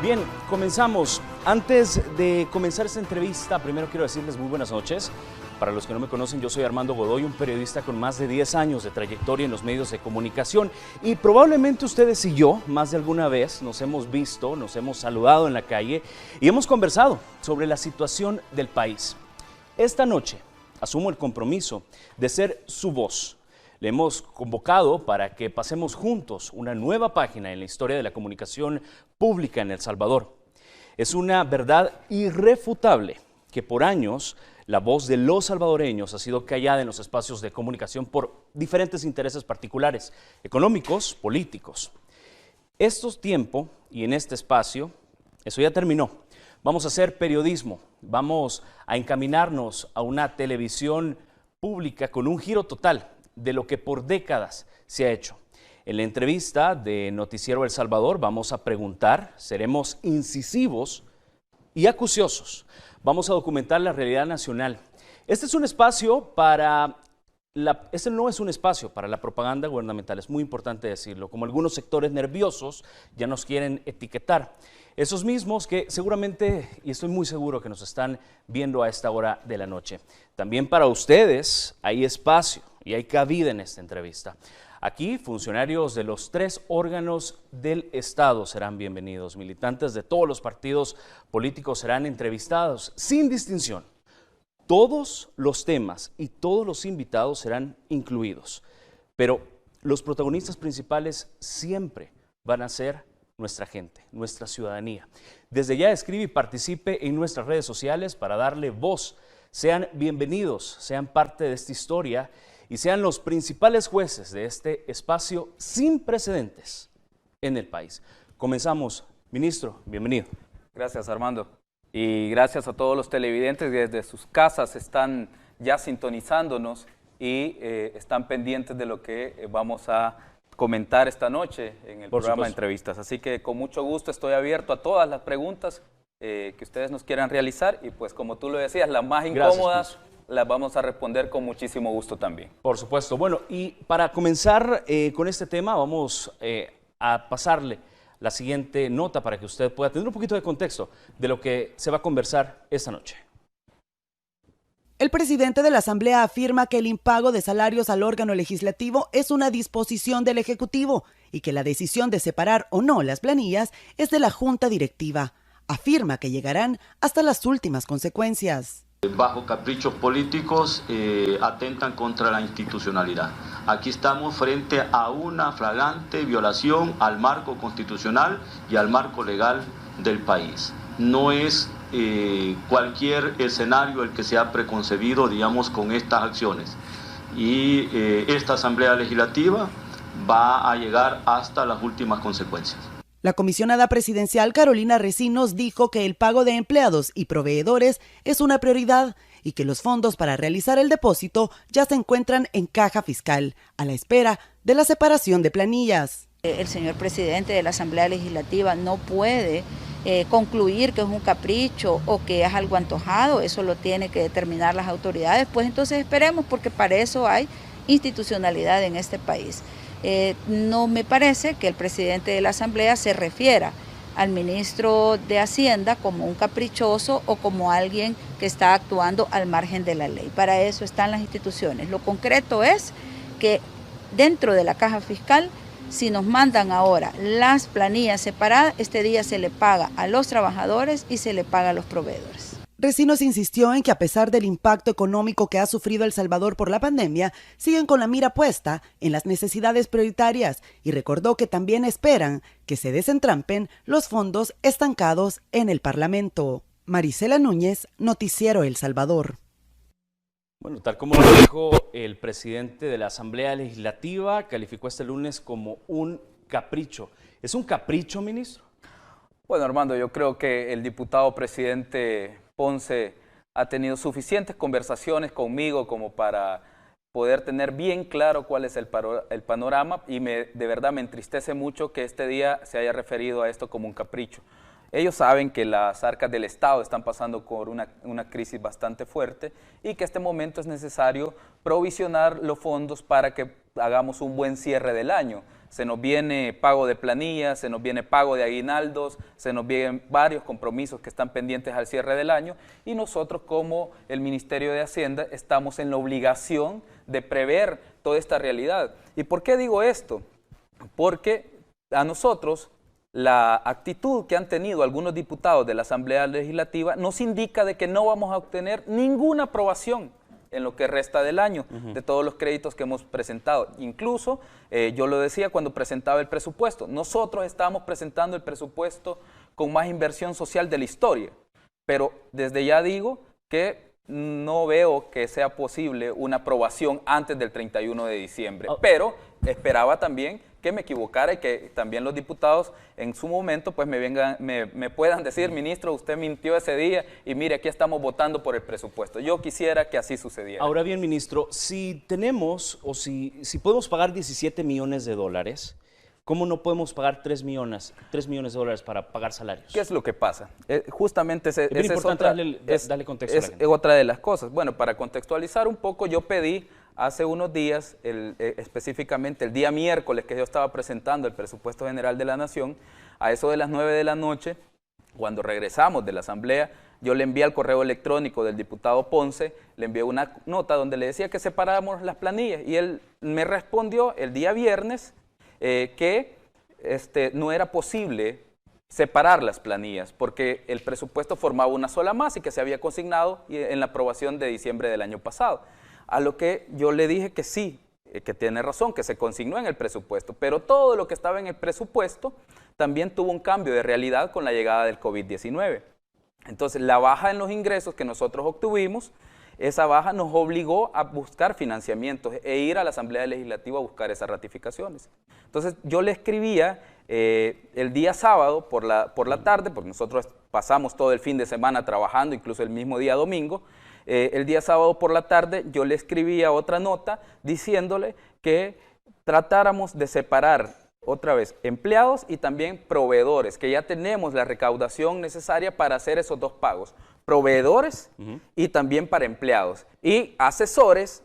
Bien, comenzamos. Antes de comenzar esta entrevista, primero quiero decirles muy buenas noches. Para los que no me conocen, yo soy Armando Godoy, un periodista con más de 10 años de trayectoria en los medios de comunicación. Y probablemente ustedes y yo, más de alguna vez, nos hemos visto, nos hemos saludado en la calle y hemos conversado sobre la situación del país. Esta noche asumo el compromiso de ser su voz. Le hemos convocado para que pasemos juntos una nueva página en la historia de la comunicación pública en El Salvador. Es una verdad irrefutable que por años la voz de los salvadoreños ha sido callada en los espacios de comunicación por diferentes intereses particulares, económicos, políticos. Estos tiempos y en este espacio, eso ya terminó. Vamos a hacer periodismo, vamos a encaminarnos a una televisión pública con un giro total de lo que por décadas se ha hecho. En la entrevista de Noticiero El Salvador vamos a preguntar, seremos incisivos y acuciosos. Vamos a documentar la realidad nacional. Este no es un espacio para la propaganda gubernamental, es muy importante decirlo. Como algunos sectores nerviosos ya nos quieren etiquetar. Esos mismos que seguramente, y estoy muy seguro que nos están viendo a esta hora de la noche. También para ustedes hay espacio y hay cabida en esta entrevista. Aquí, funcionarios de los 3 órganos del Estado serán bienvenidos. Militantes de todos los partidos políticos serán entrevistados sin distinción. Todos los temas y todos los invitados serán incluidos. Pero los protagonistas principales siempre van a ser nuestra gente, nuestra ciudadanía. Desde ya escribe y participe en nuestras redes sociales para darle voz. Sean bienvenidos, sean parte de esta historia y sean los principales jueces de este espacio sin precedentes en el país. Comenzamos. Ministro, bienvenido. Gracias, Armando. Y gracias a todos los televidentes que desde sus casas están ya sintonizándonos y están pendientes de lo que vamos a comentar esta noche en el programa de entrevistas. Así que con mucho gusto estoy abierto a todas las preguntas que ustedes nos quieran realizar y pues como tú lo decías, las más incómodas las vamos a responder con muchísimo gusto también. Por supuesto. Bueno, y para comenzar con este tema vamos a pasarle la siguiente nota para que usted pueda tener un poquito de contexto de lo que se va a conversar esta noche. El presidente de la Asamblea afirma que el impago de salarios al órgano legislativo es una disposición del Ejecutivo y que la decisión de separar o no las planillas es de la Junta Directiva. Afirma que llegarán hasta las últimas consecuencias. Bajo caprichos políticos atentan contra la institucionalidad. Aquí estamos frente a una flagrante violación al marco constitucional y al marco legal del país. No es cualquier escenario el que se ha preconcebido, digamos, con estas acciones. Y esta Asamblea Legislativa va a llegar hasta las últimas consecuencias. La comisionada presidencial Carolina Recinos dijo que el pago de empleados y proveedores es una prioridad y que los fondos para realizar el depósito ya se encuentran en caja fiscal, a la espera de la separación de planillas. El señor presidente de la Asamblea Legislativa no puede concluir que es un capricho o que es algo antojado, eso lo tiene que determinar las autoridades, pues entonces esperemos porque para eso hay institucionalidad en este país. No me parece que el presidente de la Asamblea se refiera al ministro de Hacienda como un caprichoso o como alguien que está actuando al margen de la ley. Para eso están las instituciones. Lo concreto es que dentro de la caja fiscal, si nos mandan ahora las planillas separadas, este día se le paga a los trabajadores y se le paga a los proveedores. Recinos insistió en que a pesar del impacto económico que ha sufrido El Salvador por la pandemia, siguen con la mira puesta en las necesidades prioritarias y recordó que también esperan que se desentrampen los fondos estancados en el Parlamento. Marisela Núñez, Noticiero El Salvador. Bueno, tal como lo dijo el presidente de la Asamblea Legislativa, calificó este lunes como un capricho. ¿Es un capricho, ministro? Bueno, Armando, yo creo que el diputado presidente Ponce ha tenido suficientes conversaciones conmigo como para poder tener bien claro cuál es el panorama y de verdad me entristece mucho que este día se haya referido a esto como un capricho. Ellos saben que las arcas del Estado están pasando por una crisis bastante fuerte y que en este momento es necesario provisionar los fondos para que hagamos un buen cierre del año. se nos viene pago de planillas, se nos viene pago de aguinaldos, se nos vienen varios compromisos que están pendientes al cierre del año y nosotros como el Ministerio de Hacienda estamos en la obligación de prever toda esta realidad. ¿Y por qué digo esto? Porque a nosotros la actitud que han tenido algunos diputados de la Asamblea Legislativa nos indica de que no vamos a obtener ninguna aprobación en lo que resta del año, de todos los créditos que hemos presentado. Incluso, yo lo decía cuando presentaba el presupuesto, nosotros estábamos presentando el presupuesto con más inversión social de la historia, pero desde ya digo que no veo que sea posible una aprobación antes del 31 de diciembre, pero esperaba también que me equivocara y que también los diputados en su momento pues me puedan decir, ministro, usted mintió ese día y mire, aquí estamos votando por el presupuesto. Yo quisiera que así sucediera. Ahora bien, ministro, si tenemos o si podemos pagar 17 millones de dólares, ¿cómo no podemos pagar 3 millones de dólares para pagar salarios? ¿Qué es lo que pasa? Justamente esa es importante darle contexto a la gente. Es otra de las cosas. Bueno, para contextualizar un poco, yo pedí hace unos días, específicamente el día miércoles que yo estaba presentando el presupuesto general de la Nación, a eso de las 9 de la noche, cuando regresamos de la Asamblea, yo le envié al correo electrónico del diputado Ponce, le envié una nota donde le decía que separáramos las planillas y él me respondió el día viernes que no era posible separar las planillas porque el presupuesto formaba una sola masa y que se había consignado en la aprobación de diciembre del año pasado. A lo que yo le dije que sí, que tiene razón, que se consignó en el presupuesto, pero todo lo que estaba en el presupuesto también tuvo un cambio de realidad con la llegada del COVID-19. Entonces, la baja en los ingresos que nosotros obtuvimos, esa baja nos obligó a buscar financiamientos e ir a la Asamblea Legislativa a buscar esas ratificaciones. Entonces, yo le escribía el día sábado por la tarde, porque nosotros pasamos todo el fin de semana trabajando, incluso el mismo día domingo. El día sábado por la tarde yo le escribía otra nota diciéndole que tratáramos de separar otra vez empleados y también proveedores, que ya tenemos la recaudación necesaria para hacer esos dos pagos, proveedores y también para empleados, y asesores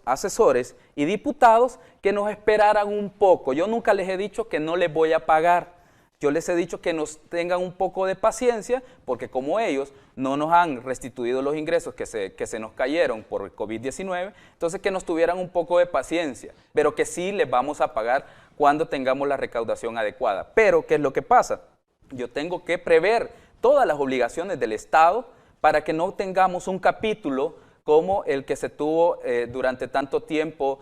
y diputados que nos esperaran un poco. Yo nunca les he dicho que no les voy a pagar. Yo les he dicho que nos tengan un poco de paciencia, porque como ellos no nos han restituido los ingresos que se nos cayeron por el COVID-19, entonces que nos tuvieran un poco de paciencia, pero que sí les vamos a pagar cuando tengamos la recaudación adecuada. Pero, ¿qué es lo que pasa? Yo tengo que prever todas las obligaciones del Estado para que no tengamos un capítulo como el que se tuvo durante tanto tiempo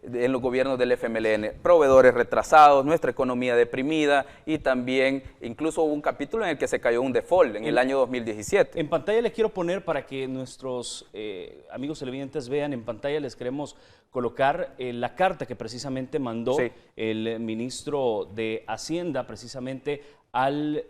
en los gobiernos del FMLN, proveedores retrasados, nuestra economía deprimida y también incluso hubo un capítulo en el que se cayó un default en el año 2017. En pantalla les quiero poner para que nuestros amigos televidentes vean, en pantalla les queremos colocar la carta que precisamente mandó el ministro de Hacienda precisamente al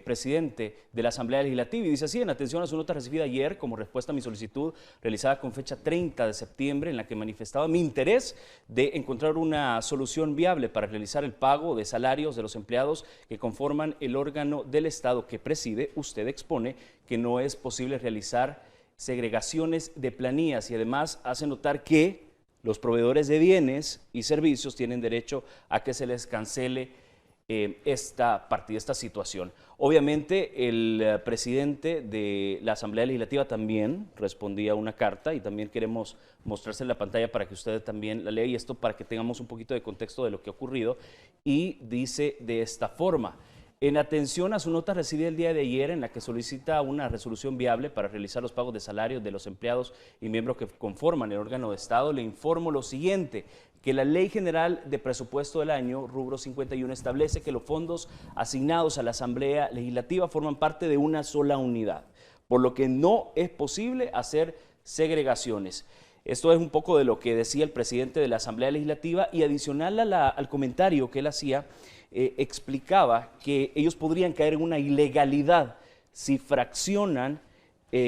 presidente de la Asamblea Legislativa y dice así: en atención a su nota recibida ayer como respuesta a mi solicitud realizada con fecha 30 de septiembre en la que manifestaba mi interés de encontrar una solución viable para realizar el pago de salarios de los empleados que conforman el órgano del Estado que preside, usted expone que no es posible realizar segregaciones de planillas y además hace notar que los proveedores de bienes y servicios tienen derecho a que se les cancele esta partida, esta situación. Obviamente el presidente de la Asamblea Legislativa también respondía a una carta y también queremos mostrarse en la pantalla para que usted también la lea y esto para que tengamos un poquito de contexto de lo que ha ocurrido y dice de esta forma: en atención a su nota recibida el día de ayer en la que solicita una resolución viable para realizar los pagos de salarios de los empleados y miembros que conforman el órgano de Estado, le informo lo siguiente, que la Ley General de Presupuesto del año, rubro 51, establece que los fondos asignados a la Asamblea Legislativa forman parte de una sola unidad, por lo que no es posible hacer segregaciones. Esto es un poco de lo que decía el presidente de la Asamblea Legislativa y adicional al comentario que él hacía, explicaba que ellos podrían caer en una ilegalidad si fraccionan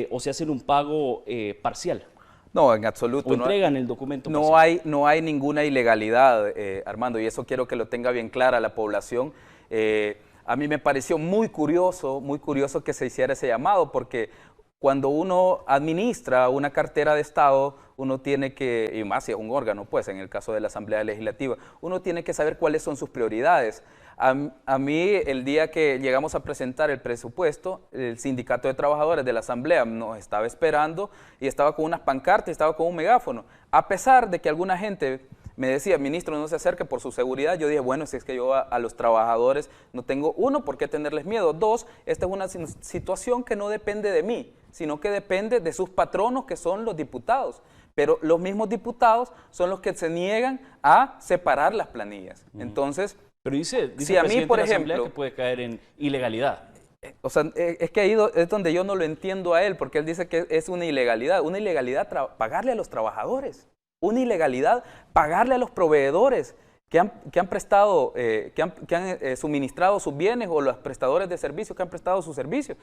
o se hacen un pago parcial. No, en absoluto. O entregan el documento parcial. No hay ninguna ilegalidad, Armando, y eso quiero que lo tenga bien clara la población. A mí me pareció muy curioso que se hiciera ese llamado, porque cuando uno administra una cartera de Estado, uno tiene que, y más si es un órgano, pues en el caso de la Asamblea Legislativa, uno tiene que saber cuáles son sus prioridades. A mí, el día que llegamos a presentar el presupuesto, el Sindicato de Trabajadores de la Asamblea nos estaba esperando y estaba con unas pancartas, estaba con un megáfono. A pesar de que alguna gente me decía, ministro, no se acerque por su seguridad, yo dije, bueno, si es que yo a los trabajadores no tengo, uno, ¿por qué tenerles miedo? Dos, esta es una situación que no depende de mí, sino que depende de sus patronos, que son los diputados. Pero los mismos diputados son los que se niegan a separar las planillas. Entonces, pero dice si a mí, por ejemplo, que puede caer en ilegalidad. O sea, es que ahí es donde yo no lo entiendo a él, porque él dice que es una ilegalidad. Una ilegalidad pagarle a los trabajadores. Una ilegalidad pagarle a los proveedores que han prestado, que han suministrado sus bienes, o los prestadores de servicios que han prestado sus servicios.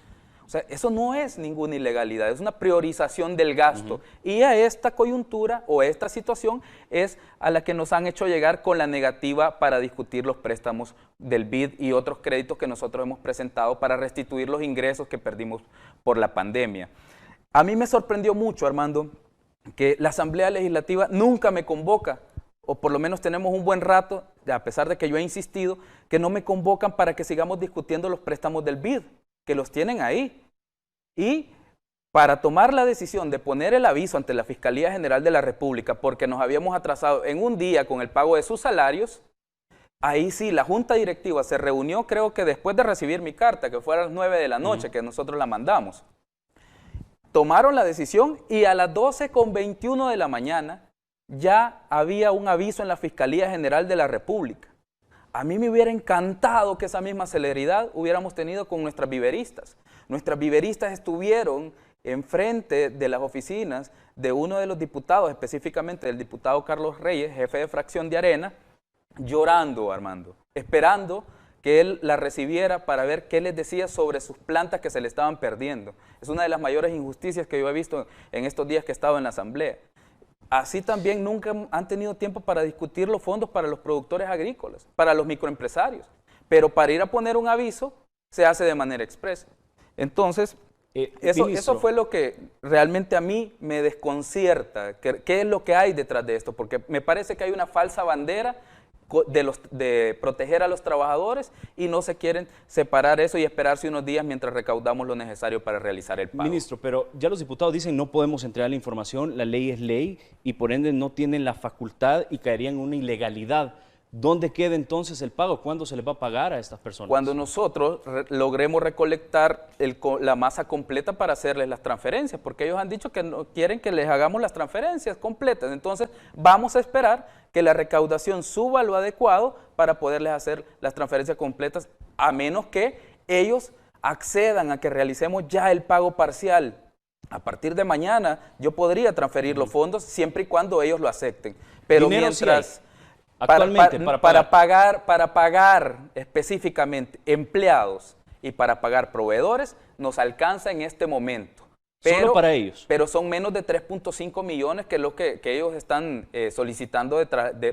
O sea, eso no es ninguna ilegalidad, es una priorización del gasto. Y a esta coyuntura o esta situación es a la que nos han hecho llegar con la negativa para discutir los préstamos del BID y otros créditos que nosotros hemos presentado para restituir los ingresos que perdimos por la pandemia. A mí me sorprendió mucho, Armando, que la Asamblea Legislativa nunca me convoca, o por lo menos tenemos un buen rato, a pesar de que yo he insistido, que no me convocan para que sigamos discutiendo los préstamos del BID, que los tienen ahí. Y para tomar la decisión de poner el aviso ante la Fiscalía General de la República, porque nos habíamos atrasado en un día con el pago de sus salarios, ahí sí, la Junta Directiva se reunió, creo que después de recibir mi carta, que fue a las 9 de la noche, que nosotros la mandamos. Tomaron la decisión y a las 12:21 de la mañana ya había un aviso en la Fiscalía General de la República. A mí me hubiera encantado que esa misma celeridad hubiéramos tenido con nuestras viveristas. Nuestras viveristas estuvieron enfrente de las oficinas de uno de los diputados, específicamente del diputado Carlos Reyes, jefe de fracción de Arena, llorando, Armando, esperando que él la recibiera para ver qué les decía sobre sus plantas que se le estaban perdiendo. Es una de las mayores injusticias que yo he visto en estos días que he estado en la Asamblea. Así también nunca han tenido tiempo para discutir los fondos para los productores agrícolas, para los microempresarios. Pero para ir a poner un aviso se hace de manera expresa. Entonces, eso fue lo que realmente a mí me desconcierta. ¿Qué es lo que hay detrás de esto? Porque me parece que hay una falsa bandera de proteger a los trabajadores y no se quieren separar eso y esperarse unos días mientras recaudamos lo necesario para realizar el pago. Ministro, pero ya los diputados dicen no podemos entregar la información, la ley es ley y por ende no tienen la facultad y caerían en una ilegalidad. ¿Dónde queda entonces el pago? ¿Cuándo se les va a pagar a estas personas? Cuando nosotros logremos recolectar la masa completa para hacerles las transferencias, porque ellos han dicho que no quieren que les hagamos las transferencias completas. Entonces, vamos a esperar que la recaudación suba a lo adecuado para poderles hacer las transferencias completas, a menos que ellos accedan a que realicemos ya el pago parcial. A partir de mañana, yo podría transferir los fondos siempre y cuando ellos lo acepten. Pero dinero mientras... Sí actualmente, para pagar específicamente empleados y para pagar proveedores, nos alcanza en este momento. Solo para ellos. Pero son menos de 3.5 millones que lo que ellos están solicitando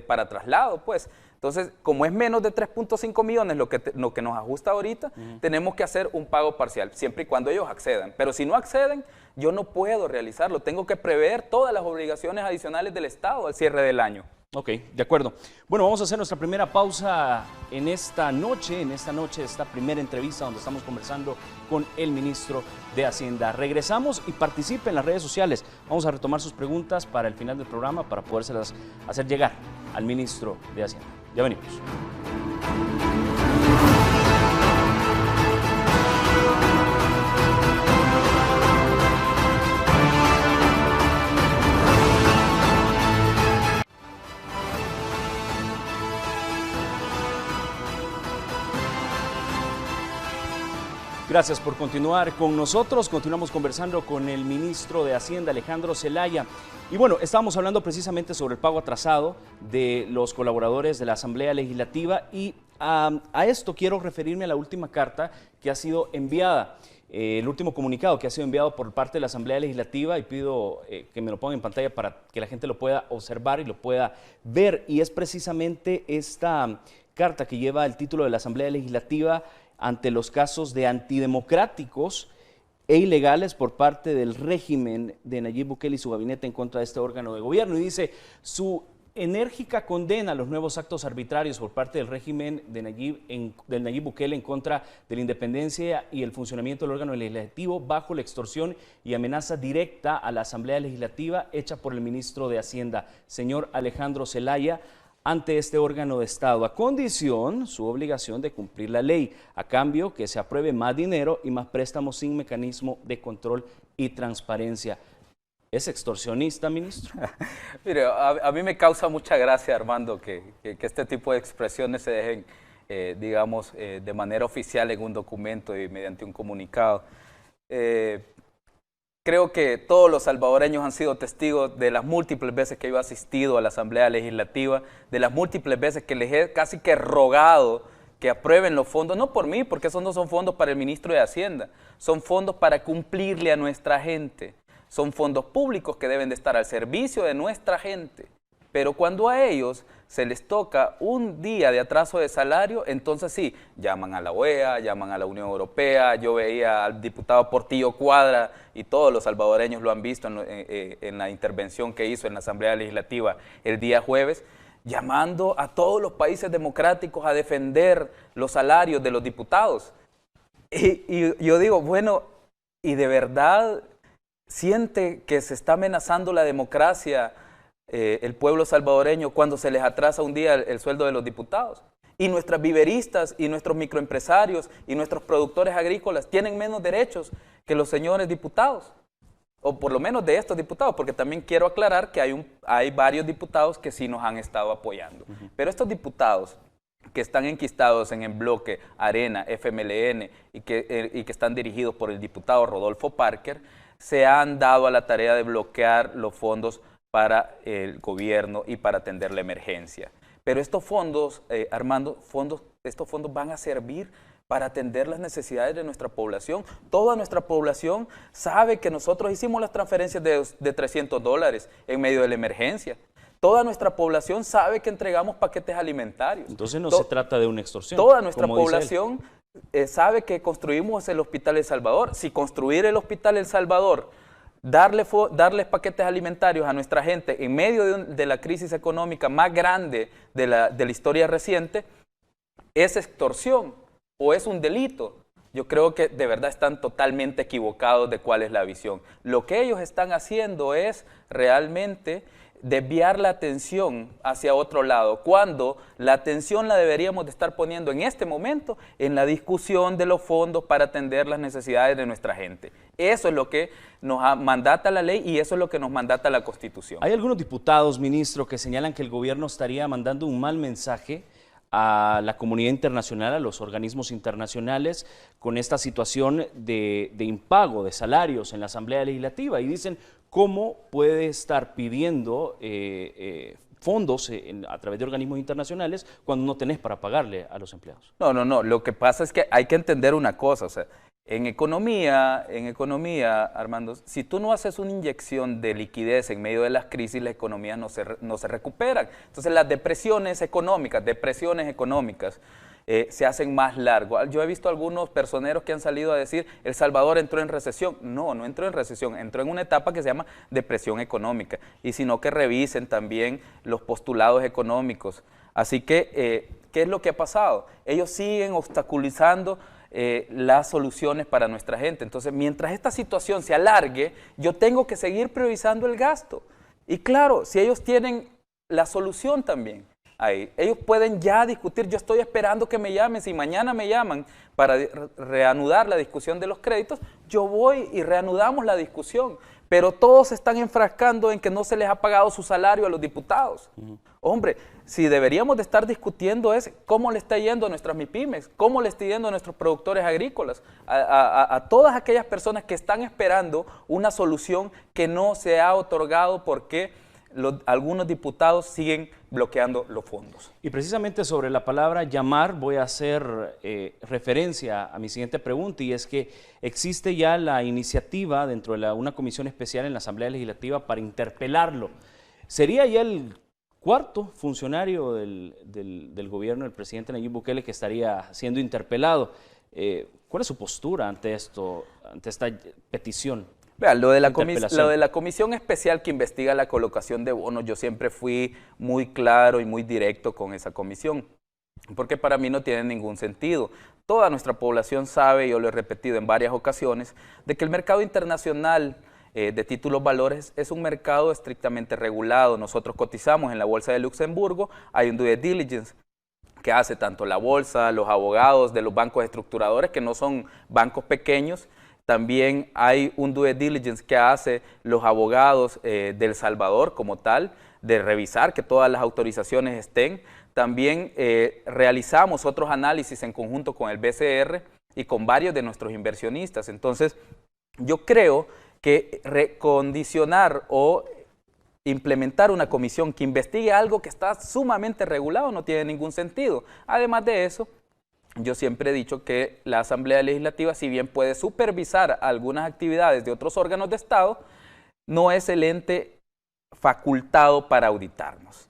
para traslado, pues. Entonces, como es menos de 3.5 millones lo que nos ajusta ahorita, tenemos que hacer un pago parcial, siempre y cuando ellos accedan. Pero si no acceden, yo no puedo realizarlo. Tengo que prever todas las obligaciones adicionales del Estado al cierre del año. Ok, de acuerdo. Bueno, vamos a hacer nuestra primera pausa en esta noche, esta primera entrevista donde estamos conversando con el ministro de Hacienda. Regresamos y participe en las redes sociales. Vamos a retomar sus preguntas para el final del programa para podérselas hacer llegar al ministro de Hacienda. Ya venimos. Gracias por continuar con nosotros. Continuamos conversando con el ministro de Hacienda, Alejandro Zelaya. Y bueno, estábamos hablando precisamente sobre el pago atrasado de los colaboradores de la Asamblea Legislativa y a esto quiero referirme a la última carta que ha sido enviada, el último comunicado que ha sido enviado por parte de la Asamblea Legislativa y pido que me lo pongan en pantalla para que la gente lo pueda observar y lo pueda ver. Y es precisamente esta carta que lleva el título de la Asamblea Legislativa ante los casos de antidemocráticos e ilegales por parte del régimen de Nayib Bukele y su gabinete en contra de este órgano de gobierno. Y dice, su enérgica condena a los nuevos actos arbitrarios por parte del régimen de Nayib Bukele en contra de la independencia y el funcionamiento del órgano legislativo bajo la extorsión y amenaza directa a la Asamblea Legislativa hecha por el ministro de Hacienda, señor Alejandro Zelaya, ante este órgano de Estado, a condición su obligación de cumplir la ley, a cambio que se apruebe más dinero y más préstamos sin mecanismo de control y transparencia. ¿Es extorsionista, ministro? Mire, a mí me causa mucha gracia, Armando, que este tipo de expresiones se dejen, digamos, de manera oficial en un documento y mediante un comunicado. Creo que todos los salvadoreños han sido testigos de las múltiples veces que yo he asistido a la Asamblea Legislativa, de las múltiples veces que les he casi que rogado que aprueben los fondos, no por mí, porque esos no son fondos para el ministro de Hacienda, son fondos para cumplirle a nuestra gente. Son fondos públicos que deben de estar al servicio de nuestra gente. Pero cuando a ellos se les toca un día de atraso de salario, entonces sí, llaman a la OEA, llaman a la Unión Europea. Yo veía al diputado Portillo Cuadra, y todos los salvadoreños lo han visto en la intervención que hizo en la Asamblea Legislativa el día jueves, llamando a todos los países democráticos a defender los salarios de los diputados. Y yo digo, bueno, ¿y de verdad siente que se está amenazando la democracia el pueblo salvadoreño cuando se les atrasa un día el sueldo de los diputados? Y nuestras viveristas y nuestros microempresarios y nuestros productores agrícolas tienen menos derechos que los señores diputados, o por lo menos de estos diputados, porque también quiero aclarar que hay varios diputados que sí nos han estado apoyando. Pero estos diputados que están enquistados en el bloque Arena, FMLN y que están dirigidos por el diputado Rodolfo Parker, se han dado a la tarea de bloquear los fondos para el gobierno y para atender la emergencia. Pero estos fondos, Armando, estos fondos van a servir para atender las necesidades de nuestra población. Toda nuestra población sabe que nosotros hicimos las transferencias de $300 en medio de la emergencia. Toda nuestra población sabe que entregamos paquetes alimentarios. Entonces no se trata de una extorsión. Toda nuestra población sabe que construimos el Hospital El Salvador. Si construir el Hospital El Salvador, darles paquetes alimentarios a nuestra gente en medio de la crisis económica más grande de la historia reciente, ¿es extorsión o es un delito? Yo creo que de verdad están totalmente equivocados de cuál es la visión. Lo que ellos están haciendo es realmente desviar la atención hacia otro lado, cuando la atención la deberíamos de estar poniendo en este momento en la discusión de los fondos para atender las necesidades de nuestra gente. Eso es lo que nos mandata la ley y eso es lo que nos mandata la Constitución. Hay algunos diputados, ministro, que señalan que el gobierno estaría mandando un mal mensaje a la comunidad internacional, a los organismos internacionales, con esta situación de impago de salarios en la Asamblea Legislativa, y dicen, ¿cómo puede estar pidiendo fondos a través de organismos internacionales cuando no tenés para pagarle a los empleados? No, lo que pasa es que hay que entender una cosa, o sea, en economía, Armando, si tú no haces una inyección de liquidez en medio de las crisis, las economías no se recuperan. Entonces las depresiones económicas se hacen más largos. Yo he visto algunos personeros que han salido a decir, El Salvador entró en recesión. No entró en recesión, entró en una etapa que se llama depresión económica. Y sino que revisen también los postulados económicos. Así que, ¿qué es lo que ha pasado? Ellos siguen obstaculizando las soluciones para nuestra gente. Entonces, mientras esta situación se alargue, yo tengo que seguir priorizando el gasto. Y claro, si ellos tienen la solución también, ahí, ellos pueden ya discutir. Yo estoy esperando que me llamen. Si mañana me llaman para reanudar la discusión de los créditos, yo voy y reanudamos la discusión. Pero todos se están enfrascando en que no se les ha pagado su salario a los diputados. Hombre, si deberíamos de estar discutiendo es cómo le está yendo a nuestras MIPYMES, cómo le está yendo a nuestros productores agrícolas, a todas aquellas personas que están esperando una solución que no se ha otorgado porque algunos diputados siguen bloqueando los fondos. Y precisamente sobre la palabra llamar voy a hacer referencia a mi siguiente pregunta, y es que existe ya la iniciativa dentro de una comisión especial en la Asamblea Legislativa para interpelarlo. ¿Sería ya el cuarto funcionario del gobierno del presidente Nayib Bukele que estaría siendo interpelado? ¿Cuál es su postura ante esto, ante esta petición? Vean, lo de la comisión especial que investiga la colocación de bonos, yo siempre fui muy claro y muy directo con esa comisión, porque para mí no tiene ningún sentido. Toda nuestra población sabe, yo lo he repetido en varias ocasiones, de que el mercado internacional de títulos valores es un mercado estrictamente regulado. Nosotros cotizamos en la Bolsa de Luxemburgo, hay un due diligence que hace tanto la bolsa, los abogados de los bancos estructuradores, que no son bancos pequeños. También hay un due diligence que hace los abogados de El Salvador como tal, de revisar que todas las autorizaciones estén. También realizamos otros análisis en conjunto con el BCR y con varios de nuestros inversionistas. Entonces, yo creo que recondicionar o implementar una comisión que investigue algo que está sumamente regulado no tiene ningún sentido. Además de eso, yo siempre he dicho que la Asamblea Legislativa, si bien puede supervisar algunas actividades de otros órganos de Estado, no es el ente facultado para auditarnos.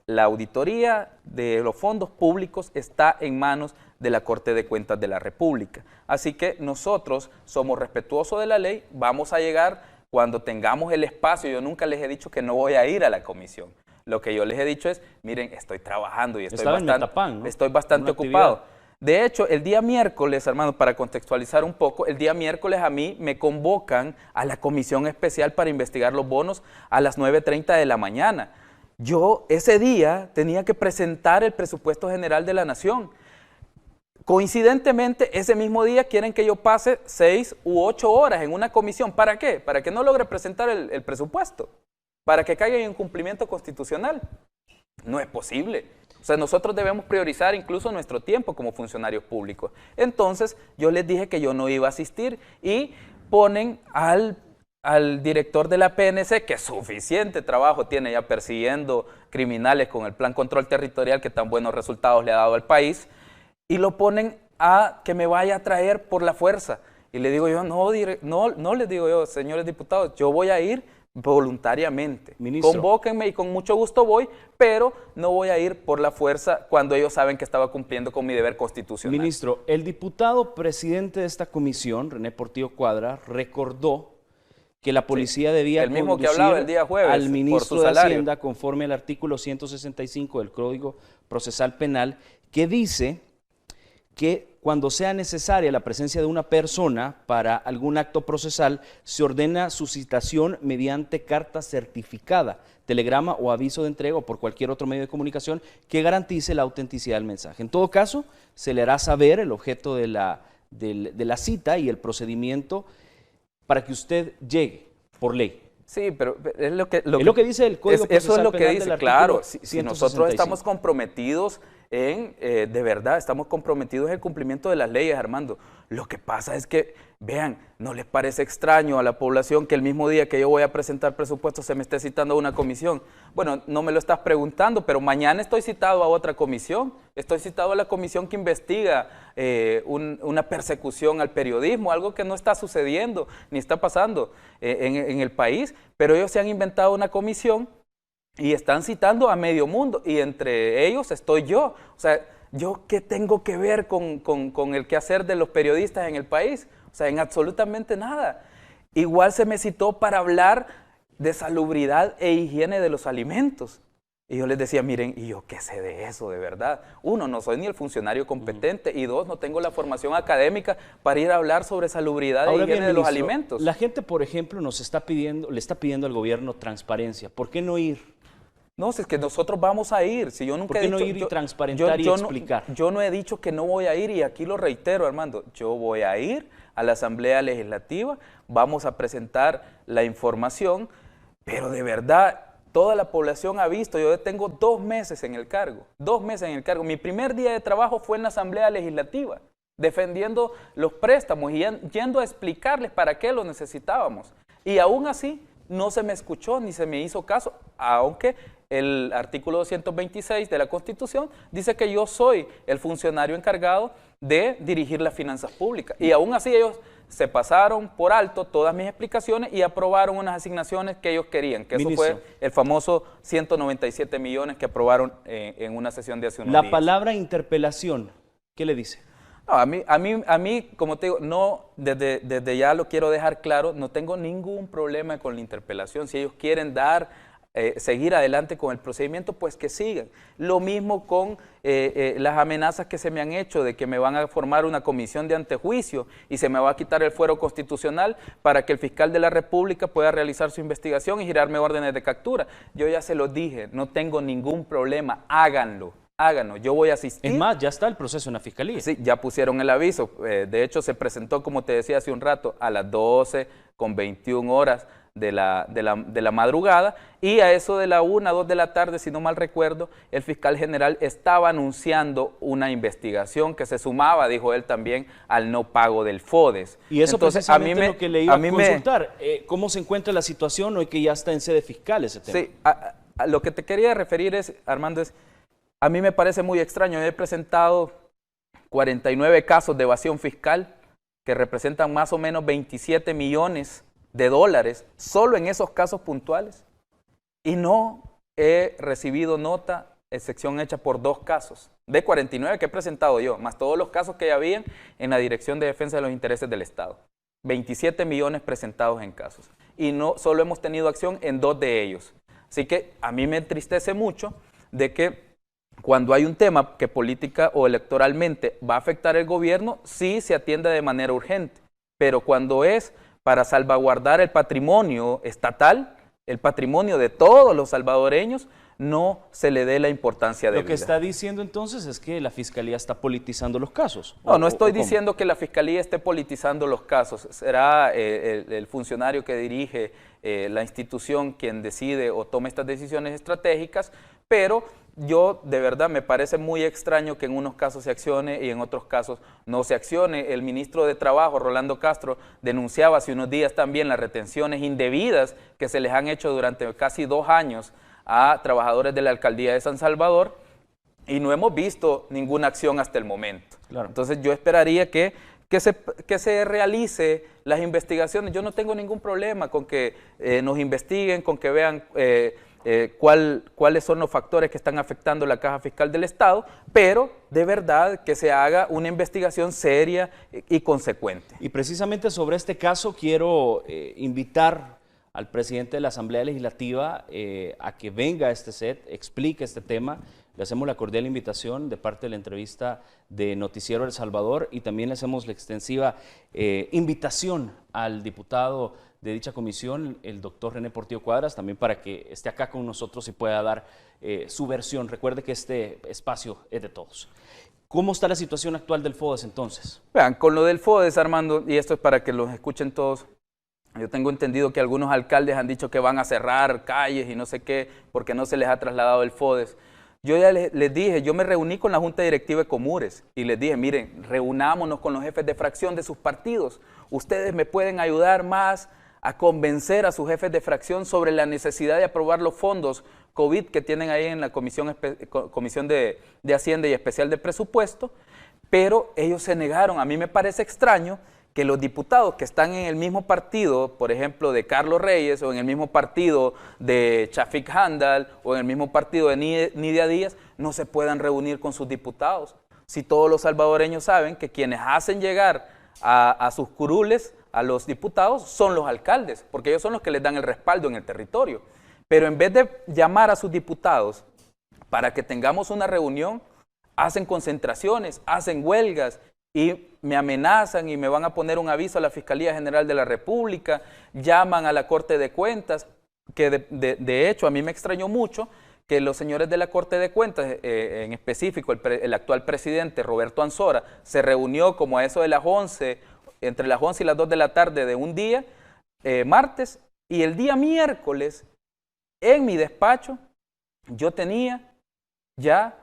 La auditoría de los fondos públicos está en manos de la Corte de Cuentas de la República. Así que nosotros somos respetuosos de la ley, vamos a llegar cuando tengamos el espacio. Yo nunca les he dicho que no voy a ir a la comisión. Lo que yo les he dicho es, miren, estoy trabajando y estoy bastante ocupado. De hecho, el día miércoles, Armando, para contextualizar un poco, el día miércoles a mí me convocan a la comisión especial para investigar los bonos a las 9:30 de la mañana. Yo ese día tenía que presentar el presupuesto general de la Nación. Coincidentemente, ese mismo día quieren que yo pase 6 u 8 horas en una comisión. ¿Para qué? Para que no logre presentar el presupuesto, para que caiga en incumplimiento constitucional. No es posible. O sea, nosotros debemos priorizar incluso nuestro tiempo como funcionarios públicos. Entonces, yo les dije que yo no iba a asistir y ponen al director de la PNC, que suficiente trabajo tiene ya persiguiendo criminales con el Plan Control Territorial que tan buenos resultados le ha dado al país, y lo ponen a que me vaya a traer por la fuerza. Y le digo yo, no les digo yo, señores diputados, yo voy a ir voluntariamente. Ministro, convóquenme y con mucho gusto voy, pero no voy a ir por la fuerza cuando ellos saben que estaba cumpliendo con mi deber constitucional. Ministro, el diputado presidente de esta comisión, René Portillo Cuadra, recordó que la policía debía el mismo que hablaba el día jueves, al ministro de Hacienda conforme al artículo 165 del Código Procesal Penal, que dice que cuando sea necesaria la presencia de una persona para algún acto procesal, se ordena su citación mediante carta certificada, telegrama o aviso de entrega o por cualquier otro medio de comunicación que garantice la autenticidad del mensaje. En todo caso, se le hará saber el objeto de la cita y el procedimiento para que usted llegue por ley. Sí, pero es lo que dice el Código Procesal Eso es lo que Penal dice, del claro. artículo Si nosotros estamos comprometidos de verdad, estamos comprometidos en el cumplimiento de las leyes, Armando. Lo que pasa es que, vean, ¿no les parece extraño a la población que el mismo día que yo voy a presentar presupuesto se me esté citando a una comisión? Bueno, no me lo estás preguntando, pero mañana estoy citado a otra comisión. Estoy citado a la comisión que investiga una persecución al periodismo, algo que no está sucediendo ni está pasando en el país, pero ellos se han inventado una comisión y están citando a medio mundo, y entre ellos estoy yo. O sea, ¿yo qué tengo que ver con el quehacer de los periodistas en el país? O sea, en absolutamente nada. Igual se me citó para hablar de salubridad e higiene de los alimentos. Y yo les decía, miren, ¿y yo qué sé de eso, de verdad? Uno, no soy ni el funcionario competente, y dos, no tengo la formación académica para ir a hablar sobre salubridad e higiene de los alimentos. La gente, por ejemplo, le está pidiendo al gobierno transparencia. ¿Por qué no ir? No, si es que nosotros vamos a ir. Si yo nunca ¿Por qué no ir y transparentar y explicar? Yo no he dicho que no voy a ir, y aquí lo reitero, Armando. Yo voy a ir a la Asamblea Legislativa, vamos a presentar la información, pero de verdad, toda la población ha visto. Yo tengo 2 meses en el cargo, 2 meses en el cargo. Mi primer día de trabajo fue en la Asamblea Legislativa, defendiendo los préstamos y yendo a explicarles para qué lo necesitábamos. Y aún así, no se me escuchó ni se me hizo caso, aunque el artículo 226 de la Constitución dice que yo soy el funcionario encargado de dirigir las finanzas públicas. Y aún así ellos se pasaron por alto todas mis explicaciones y aprobaron unas asignaciones que ellos querían, que Ministro, eso fue el famoso 197 millones que aprobaron en una sesión de hace unos días. La palabra interpelación, ¿qué le dice? No, a mí, como te digo, no, desde ya lo quiero dejar claro, no tengo ningún problema con la interpelación. Si ellos quieren seguir adelante con el procedimiento, pues que sigan. Lo mismo con las amenazas que se me han hecho de que me van a formar una comisión de antejuicio y se me va a quitar el fuero constitucional para que el fiscal de la República pueda realizar su investigación y girarme órdenes de captura. Yo ya se los dije, no tengo ningún problema, háganlo. Yo voy a asistir. Es más, ya está el proceso en la Fiscalía. Sí, ya pusieron el aviso. De hecho, se presentó, como te decía hace un rato, a las 12:21 de la madrugada, y a eso de la 1, 2 de la tarde, si no mal recuerdo, el fiscal general estaba anunciando una investigación que se sumaba, dijo él también, al no pago del FODES. Y eso precisamente es lo que le iba a consultar. ¿Cómo se encuentra la situación hoy que ya está en sede fiscal ese tema? Sí, a lo que te quería referir es, Armando, a mí me parece muy extraño. He presentado 49 casos de evasión fiscal que representan más o menos 27 millones de dólares solo en esos casos puntuales, y no he recibido nota, excepción hecha por 2 casos de 49 que he presentado yo, más todos los casos que ya habían en la Dirección de Defensa de los Intereses del Estado. 27 millones presentados en casos, y no solo hemos tenido acción en 2 de ellos. Así que a mí me entristece mucho de que cuando hay un tema que política o electoralmente va a afectar el gobierno, sí se atiende de manera urgente, pero cuando es para salvaguardar el patrimonio estatal, el patrimonio de todos los salvadoreños, no se le dé la importancia debida. Lo que está diciendo entonces es que la Fiscalía está politizando los casos. No estoy diciendo que la Fiscalía esté politizando los casos. Será el funcionario que dirige la institución quien decide o toma estas decisiones estratégicas, pero yo de verdad me parece muy extraño que en unos casos se accione y en otros casos no se accione. El ministro de Trabajo, Rolando Castro, denunciaba hace unos días también las retenciones indebidas que se les han hecho durante casi 2 años a trabajadores de la Alcaldía de San Salvador, y no hemos visto ninguna acción hasta el momento. Claro. Entonces yo esperaría que se realice las investigaciones. Yo no tengo ningún problema con que nos investiguen, con que vean cuáles son los factores que están afectando la caja fiscal del Estado, pero de verdad que se haga una investigación seria y consecuente. Y precisamente sobre este caso quiero invitar al presidente de la Asamblea Legislativa a que venga a este set, explique este tema. Le hacemos la cordial invitación de parte de la entrevista de Noticiero El Salvador, y también le hacemos la extensiva invitación al diputado de dicha comisión, el doctor René Portillo Cuadras, también para que esté acá con nosotros y pueda dar su versión. Recuerde que este espacio es de todos. ¿Cómo está la situación actual del FODES entonces? Vean, con lo del FODES, Armando, y esto es para que los escuchen todos, yo tengo entendido que algunos alcaldes han dicho que van a cerrar calles y no sé qué, porque no se les ha trasladado el FODES. Yo ya les dije, yo me reuní con la Junta Directiva de Comures y les dije, miren, reunámonos con los jefes de fracción de sus partidos. Ustedes me pueden ayudar más a convencer a sus jefes de fracción sobre la necesidad de aprobar los fondos COVID que tienen ahí en la Comisión de Hacienda y Especial de Presupuesto, pero ellos se negaron. A mí me parece extraño que los diputados que están en el mismo partido, por ejemplo, de Carlos Reyes, o en el mismo partido de Chafik Handal, o en el mismo partido de Nidia Díaz, no se puedan reunir con sus diputados. Si todos los salvadoreños saben que quienes hacen llegar a sus curules a los diputados son los alcaldes, porque ellos son los que les dan el respaldo en el territorio. Pero en vez de llamar a sus diputados para que tengamos una reunión, hacen concentraciones, hacen huelgas, y me amenazan y me van a poner un aviso a la Fiscalía General de la República, llaman a la Corte de Cuentas, que de hecho a mí me extrañó mucho que los señores de la Corte de Cuentas, en específico el actual presidente Roberto Ansora, se reunió como a eso de las 11, entre las 11 y las 2 de la tarde de un día, martes, y el día miércoles, en mi despacho, yo tenía ya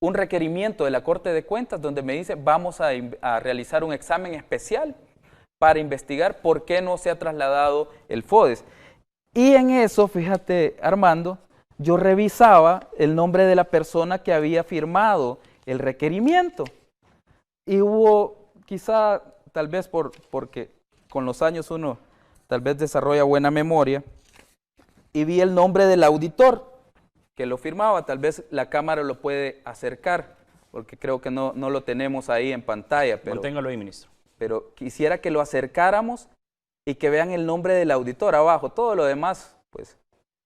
un requerimiento de la Corte de Cuentas donde me dice vamos a realizar un examen especial para investigar por qué no se ha trasladado el FODES. Y en eso, fíjate, Armando, yo revisaba el nombre de la persona que había firmado el requerimiento. Y hubo, quizá, tal vez porque con los años uno tal vez desarrolla buena memoria, y vi el nombre del auditor que lo firmaba. Tal vez la cámara lo puede acercar porque creo que no lo tenemos ahí en pantalla. Manténgalo ahí, ministro. Pero quisiera que lo acercáramos y que vean el nombre del auditor abajo. Todo lo demás, pues,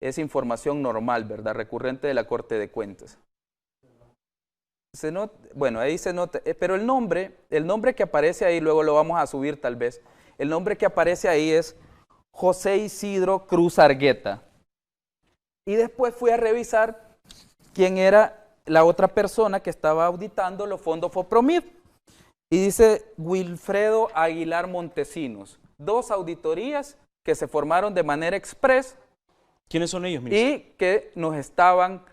es información normal, ¿verdad? Recurrente de la Corte de Cuentas. Bueno, ahí se nota, pero el nombre que aparece ahí, luego lo vamos a subir tal vez, el nombre que aparece ahí es José Isidro Cruz Argueta. Y después fui a revisar quién era la otra persona que estaba auditando los fondos FOPROMIF. Y dice Wilfredo Aguilar Montesinos. 2 auditorías que se formaron de manera express. ¿Quiénes son ellos, ministro? Y que nos estaban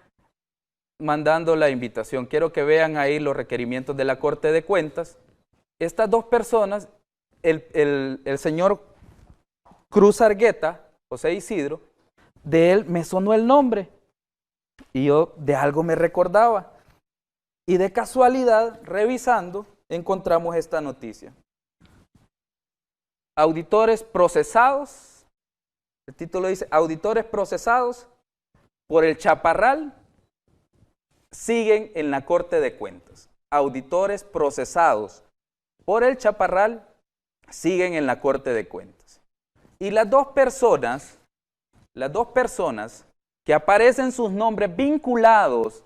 mandando la invitación. Quiero que vean ahí los requerimientos de la Corte de Cuentas. Estas 2 personas, el señor Cruz Argueta, José Isidro, de él me sonó el nombre. Y yo de algo me recordaba. Y de casualidad, revisando, encontramos esta noticia. Auditores procesados, el título dice, auditores procesados por el Chaparral siguen en la Corte de Cuentas. Auditores procesados por el Chaparral siguen en la Corte de Cuentas. Y las dos personas que aparecen sus nombres vinculados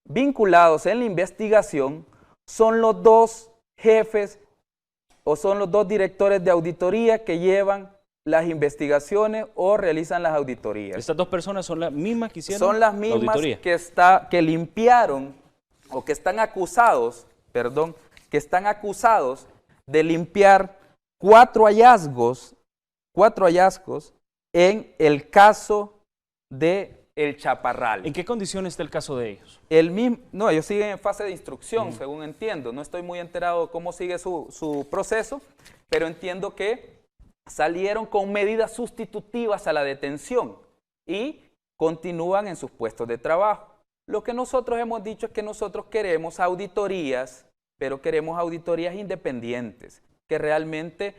en la investigación son los 2 jefes o son los 2 directores de auditoría que llevan las investigaciones o realizan las auditorías. ¿Estas 2 personas son las mismas que hicieron? Son las mismas que limpiaron o que están acusados de limpiar 4 hallazgos en el caso de El Chaparral. ¿En qué condición está el caso de ellos? No, ellos siguen en fase de instrucción, según entiendo. No estoy muy enterado de cómo sigue su proceso, pero entiendo que salieron con medidas sustitutivas a la detención y continúan en sus puestos de trabajo. Lo que nosotros hemos dicho es que nosotros queremos auditorías, pero queremos auditorías independientes, que realmente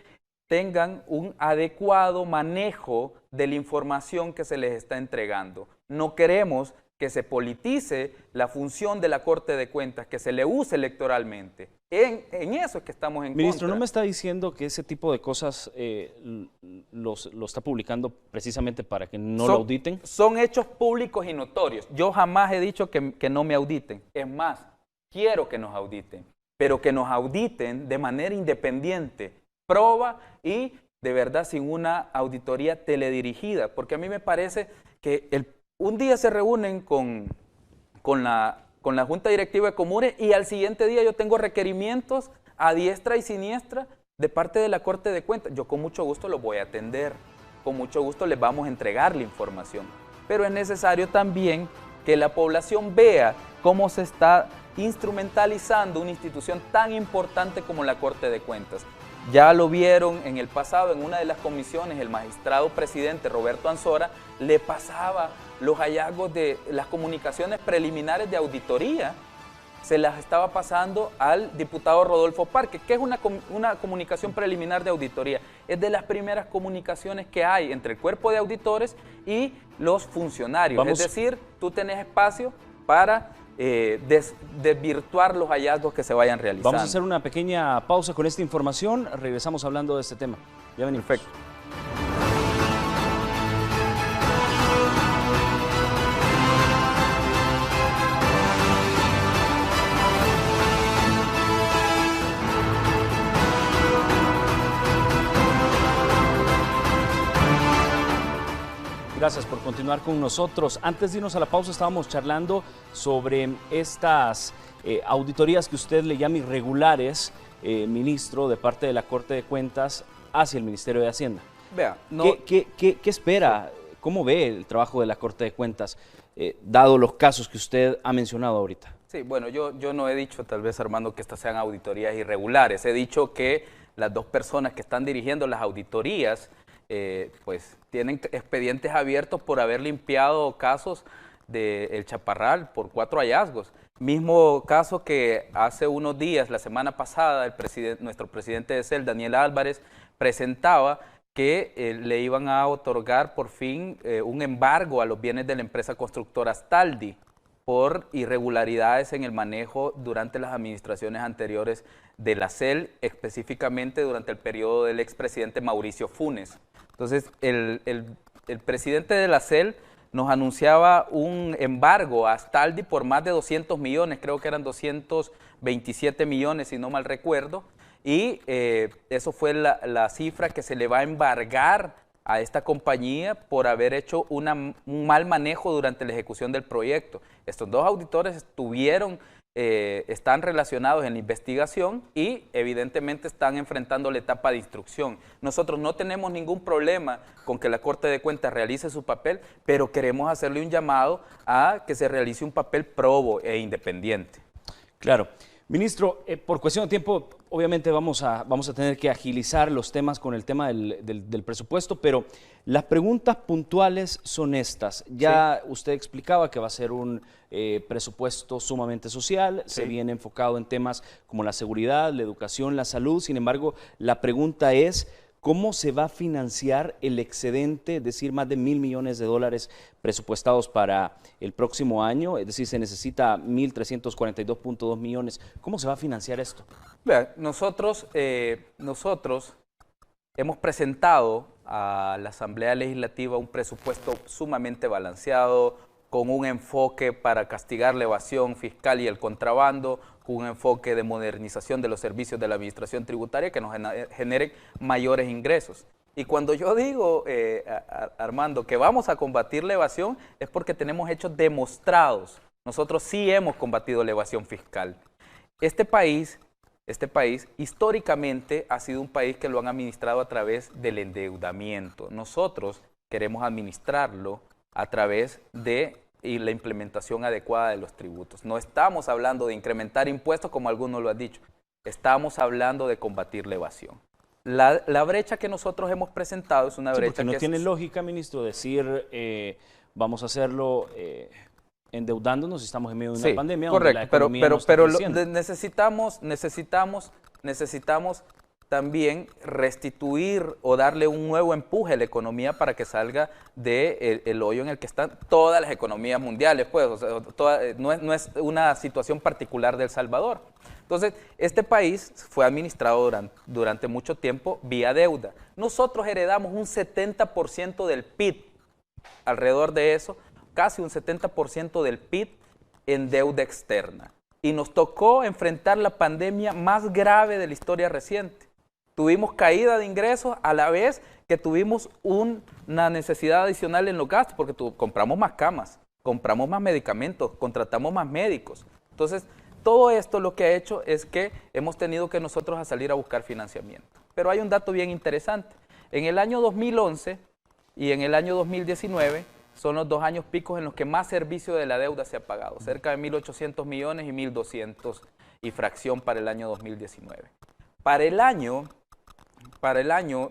tengan un adecuado manejo de la información que se les está entregando. No queremos que se politice la función de la Corte de Cuentas, que se le use electoralmente. En eso es que estamos en Ministro, contra. ¿no me está diciendo que ese tipo de cosas lo está publicando precisamente para que no lo auditen? Son hechos públicos y notorios. Yo jamás he dicho que no me auditen. Es más, quiero que nos auditen, pero que nos auditen de manera independiente, proba y de verdad sin una auditoría teledirigida, porque a mí me parece que un día se reúnen con la Junta Directiva de Comunes y al siguiente día yo tengo requerimientos a diestra y siniestra de parte de la Corte de Cuentas. Yo con mucho gusto los voy a atender, con mucho gusto les vamos a entregar la información, pero es necesario también que la población vea cómo se está instrumentalizando una institución tan importante como la Corte de Cuentas. Ya lo vieron en el pasado, en una de las comisiones, el magistrado presidente Roberto Ansora le pasaba los hallazgos de las comunicaciones preliminares de auditoría, se las estaba pasando al diputado Rodolfo Parque. ¿Qué es una comunicación preliminar de auditoría? Es de las primeras comunicaciones que hay entre el cuerpo de auditores y los funcionarios. Es decir, tú tenés espacio para desvirtuar los hallazgos que se vayan realizando. Vamos a hacer una pequeña pausa con esta información, regresamos hablando de este tema. Ya venimos. Perfecto. Gracias por continuar con nosotros. Antes de irnos a la pausa estábamos charlando sobre estas auditorías que usted le llama irregulares, ministro, de parte de la Corte de Cuentas hacia el Ministerio de Hacienda. Vea, ¿Qué espera? ¿Cómo ve el trabajo de la Corte de Cuentas, dado los casos que usted ha mencionado ahorita? Sí, bueno, yo no he dicho, tal vez, Armando, que estas sean auditorías irregulares. He dicho que las 2 personas que están dirigiendo las auditorías pues tienen expedientes abiertos por haber limpiado casos del Chaparral por 4 hallazgos. Mismo caso que hace unos días, la semana pasada, nuestro presidente de CEL, Daniel Álvarez, presentaba que le iban a otorgar por fin un embargo a los bienes de la empresa constructora Astaldi. por irregularidades en el manejo durante las administraciones anteriores de la CEL, específicamente durante el periodo del expresidente Mauricio Funes. Entonces, el presidente de la CEL nos anunciaba un embargo a Astaldi por más de 200 millones, creo que eran 227 millones, si no mal recuerdo, y eso fue la cifra que se le va a embargar a esta compañía por haber hecho un mal manejo durante la ejecución del proyecto. Estos dos auditores están relacionados en la investigación y evidentemente están enfrentando la etapa de instrucción. Nosotros no tenemos ningún problema con que la Corte de Cuentas realice su papel, pero queremos hacerle un llamado a que se realice un papel probo e independiente. Claro. Ministro, por cuestión de tiempo, obviamente vamos a tener que agilizar los temas con el tema del presupuesto, pero las preguntas puntuales son estas. Ya sí. Usted explicaba que va a ser un presupuesto sumamente social, sí. Se viene enfocado en temas como la seguridad, la educación, la salud. Sin embargo, la pregunta es, ¿cómo se va a financiar el excedente, es decir, más de $1.000 millones presupuestados para el próximo año? Es decir, se necesita 1.342.2 millones. ¿Cómo se va a financiar esto? Vean, nosotros hemos presentado a la Asamblea Legislativa un presupuesto sumamente balanceado, con un enfoque para castigar la evasión fiscal y el contrabando, con un enfoque de modernización de los servicios de la administración tributaria que nos generen mayores ingresos. Y cuando yo digo, Armando, que vamos a combatir la evasión, es porque tenemos hechos demostrados. Nosotros sí hemos combatido la evasión fiscal. Este país históricamente ha sido un país que lo han administrado a través del endeudamiento. Nosotros queremos administrarlo a través de la implementación adecuada de los tributos. No estamos hablando de incrementar impuestos como algunos lo han dicho, estamos hablando de combatir la evasión. La brecha que nosotros hemos presentado es una brecha que no tiene lógica, ministro, decir vamos a hacerlo endeudándonos, estamos en medio de una pandemia. Correcto, pero necesitamos también restituir o darle un nuevo empuje a la economía para que salga del hoyo en el que están todas las economías mundiales, pues, o sea, no es una situación particular de El Salvador. Entonces, este país fue administrado durante mucho tiempo vía deuda. Nosotros heredamos un 70% del PIB, alrededor de eso, casi un 70% del PIB en deuda externa. Y nos tocó enfrentar la pandemia más grave de la historia reciente. Tuvimos caída de ingresos a la vez que tuvimos una necesidad adicional en los gastos, porque compramos más camas, compramos más medicamentos, contratamos más médicos. Entonces, todo esto lo que ha hecho es que hemos tenido que nosotros salir a buscar financiamiento. Pero hay un dato bien interesante. En el año 2011 y en el año 2019 son los 2 años picos en los que más servicio de la deuda se ha pagado, cerca de 1.800 millones y 1.200 y fracción para el año 2019. Para el año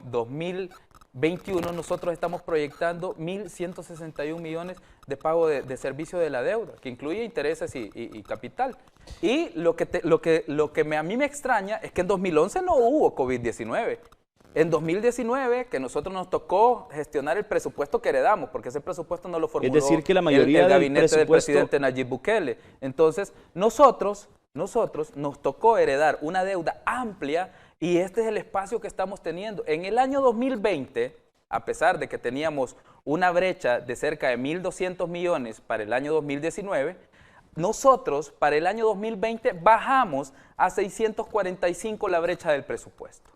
2021 nosotros estamos proyectando 1.161 millones de pago de servicio de la deuda, que incluye intereses y capital. Y lo que a mí me extraña es que en 2011 no hubo COVID-19. En 2019, que nosotros nos tocó gestionar el presupuesto que heredamos, porque ese presupuesto no lo formuló el gabinete del presidente Nayib Bukele. Entonces, nos tocó heredar una deuda amplia y este es el espacio que estamos teniendo. En el año 2020, a pesar de que teníamos una brecha de cerca de 1.200 millones para el año 2019, nosotros para el año 2020 bajamos a 645 la brecha del presupuesto.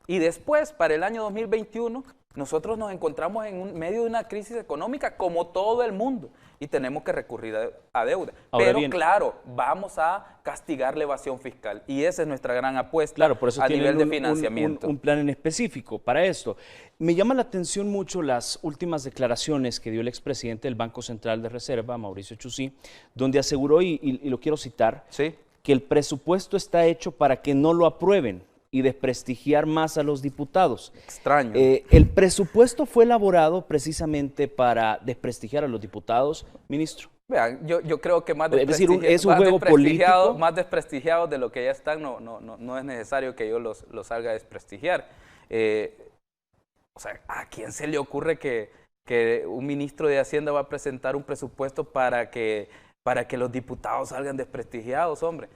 Y después, para el año 2021, nosotros nos encontramos en medio de una crisis económica como todo el mundo y tenemos que recurrir a deuda. Pero claro, vamos a castigar la evasión fiscal y esa es nuestra gran apuesta por eso a nivel de financiamiento. Un plan en específico para esto. Me llama la atención mucho las últimas declaraciones que dio el expresidente del Banco Central de Reserva, Mauricio Chusí, donde aseguró, y lo quiero citar, ¿sí?, que el presupuesto está hecho para que no lo aprueben y desprestigiar más a los diputados. Extraño. ¿El presupuesto fue elaborado precisamente para desprestigiar a los diputados, ministro? Vean, yo creo que más desprestigiados de lo que ya están, no es necesario que yo los salga a desprestigiar. O sea, ¿a quién se le ocurre que un ministro de Hacienda va a presentar un presupuesto para que para que los diputados salgan desprestigiados, hombre.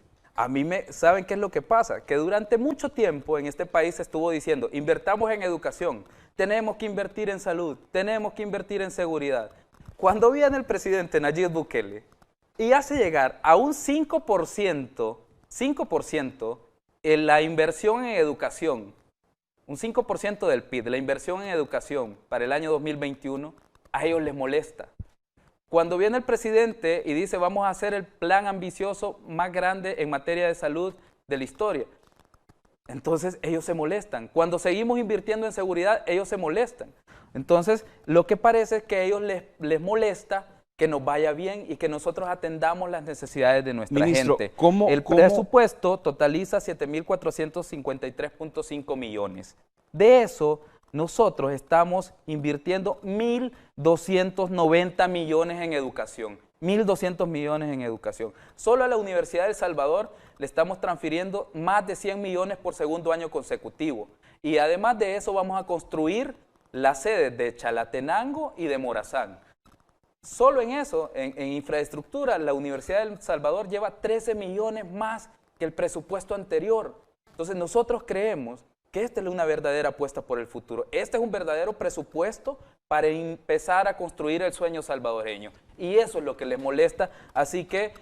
¿Saben qué es lo que pasa? Que durante mucho tiempo en este país se estuvo diciendo, invertamos en educación, tenemos que invertir en salud, tenemos que invertir en seguridad. Cuando viene el presidente Nayib Bukele y hace llegar a un 5% en la inversión en educación, un 5% del PIB, la inversión en educación para el año 2021, a ellos les molesta. Cuando viene el presidente y dice vamos a hacer el plan ambicioso más grande en materia de salud de la historia, entonces ellos se molestan. Cuando seguimos invirtiendo en seguridad, ellos se molestan. Entonces, lo que parece es que a ellos les molesta que nos vaya bien y que nosotros atendamos las necesidades de nuestra gente. El presupuesto totaliza 7.453.5 millones. De eso, nosotros estamos invirtiendo 1.290 millones en educación. 1.200 millones en educación. Solo a la Universidad de El Salvador le estamos transfiriendo más de 100 millones por segundo año consecutivo. Y además de eso vamos a construir las sedes de Chalatenango y de Morazán. Solo en eso, en infraestructura, la Universidad de El Salvador lleva 13 millones más que el presupuesto anterior. Entonces nosotros creemos que esta es una verdadera apuesta por el futuro. Este es un verdadero presupuesto para empezar a construir el sueño salvadoreño. Y eso es lo que les molesta. Así que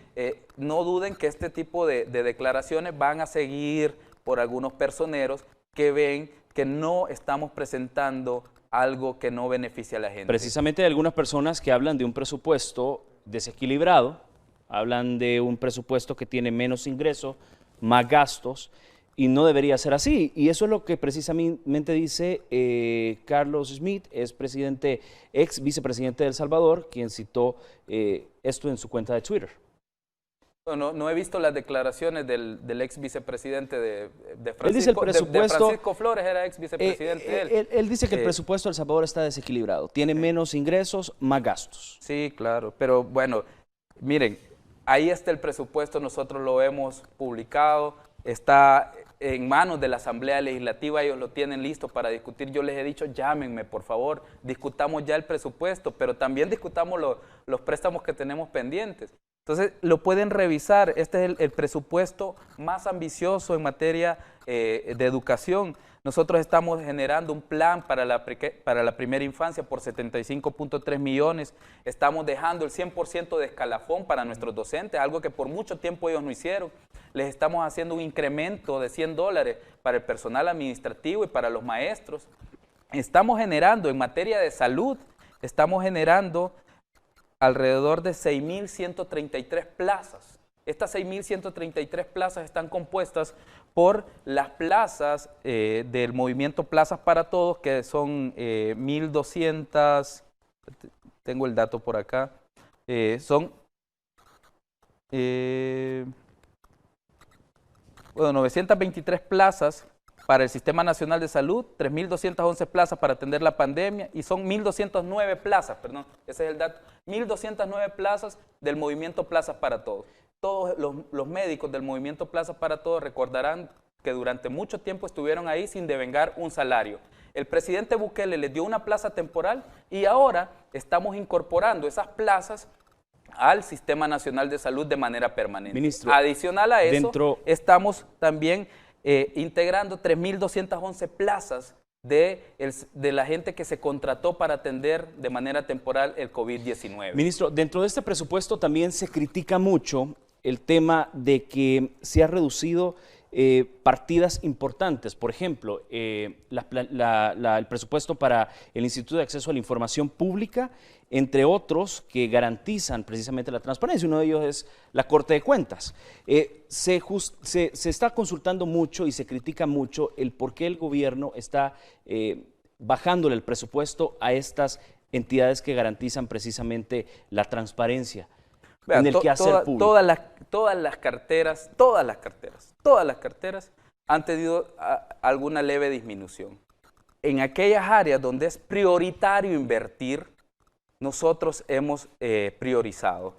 no duden que este tipo de declaraciones van a seguir por algunos personeros que ven que no estamos presentando algo que no beneficia a la gente. Precisamente hay algunas personas que hablan de un presupuesto desequilibrado, hablan de un presupuesto que tiene menos ingresos, más gastos, y no debería ser así. Y eso es lo que precisamente dice Carlos Smith, es ex vicepresidente de El Salvador, quien citó esto en su cuenta de Twitter. No he visto las declaraciones del ex vicepresidente de Francisco, él dice el presupuesto, de Francisco Flores, era ex vicepresidente. Él dice que el presupuesto de El Salvador está desequilibrado, tiene menos ingresos, más gastos. Sí, claro, pero bueno, miren, ahí está el presupuesto, nosotros lo hemos publicado, está en manos de la Asamblea Legislativa, ellos lo tienen listo para discutir. Yo les he dicho, llámenme por favor, discutamos ya el presupuesto, pero también discutamos los préstamos que tenemos pendientes. Entonces, lo pueden revisar. Este es el presupuesto más ambicioso en materia de educación. Nosotros estamos generando un plan para la primera infancia por 75.3 millones. Estamos dejando el 100% de escalafón para nuestros docentes, algo que por mucho tiempo ellos no hicieron. Les estamos haciendo un incremento de $100 para el personal administrativo y para los maestros. Estamos generando en materia de salud, estamos generando alrededor de 6.133 plazas. Estas 6.133 plazas están compuestas por las plazas del movimiento Plazas para Todos, que son 1.200, tengo el dato por acá, son 923 plazas para el Sistema Nacional de Salud, 3.211 plazas para atender la pandemia y son 1.209 plazas, perdón, ese es el dato, 1.209 plazas del movimiento Plazas para Todos. Todos los médicos del movimiento Plazas para Todos recordarán que durante mucho tiempo estuvieron ahí sin devengar un salario. El presidente Bukele les dio una plaza temporal y ahora estamos incorporando esas plazas al Sistema Nacional de Salud de manera permanente. Ministro, adicional a eso, estamos también integrando 3.211 plazas de la gente que se contrató para atender de manera temporal el COVID-19. Ministro, dentro de este presupuesto también se critica mucho el tema de que se ha reducido partidas importantes. Por ejemplo, el presupuesto para el Instituto de Acceso a la Información Pública, entre otros que garantizan precisamente la transparencia. Uno de ellos es la Corte de Cuentas. Se está consultando mucho y se critica mucho el por qué el gobierno está bajándole el presupuesto a estas entidades que garantizan precisamente la transparencia. Vean, en el quehacer público. Todas las carteras han tenido alguna leve disminución. En aquellas áreas donde es prioritario invertir, nosotros hemos priorizado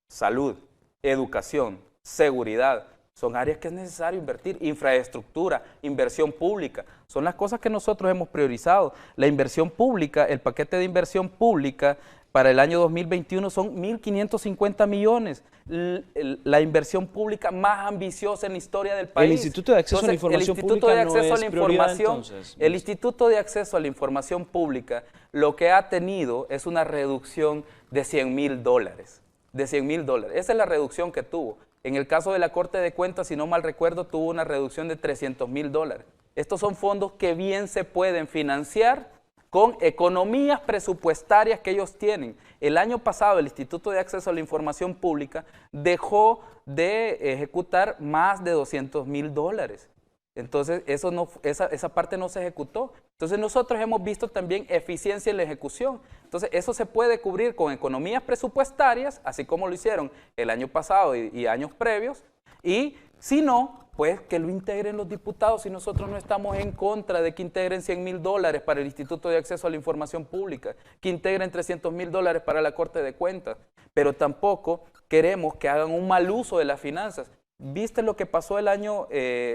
salud, educación, seguridad. Son áreas que es necesario invertir, infraestructura, inversión pública. Son las cosas que nosotros hemos priorizado. La inversión pública, el paquete de inversión pública para el año 2021 son 1.550 millones, la inversión pública más ambiciosa en la historia del país. El Instituto de Acceso a la Información Pública no es prioridad, entonces. El Instituto de Acceso a la Información Pública lo que ha tenido es una reducción de $100.000, de $100.000. Esa es la reducción que tuvo. En el caso de la Corte de Cuentas, si no mal recuerdo, tuvo una reducción de $300.000. Estos son fondos que bien se pueden financiar con economías presupuestarias que ellos tienen. El año pasado el Instituto de Acceso a la Información Pública dejó de ejecutar más de $200.000. Entonces esa parte no se ejecutó. Entonces nosotros hemos visto también eficiencia en la ejecución. Entonces eso se puede cubrir con economías presupuestarias, así como lo hicieron el año pasado y años previos, y si no, pues que lo integren los diputados, y nosotros no estamos en contra de que integren $100.000 para el Instituto de Acceso a la Información Pública, que integren $300.000 para la Corte de Cuentas, pero tampoco queremos que hagan un mal uso de las finanzas. ¿Viste lo que pasó el año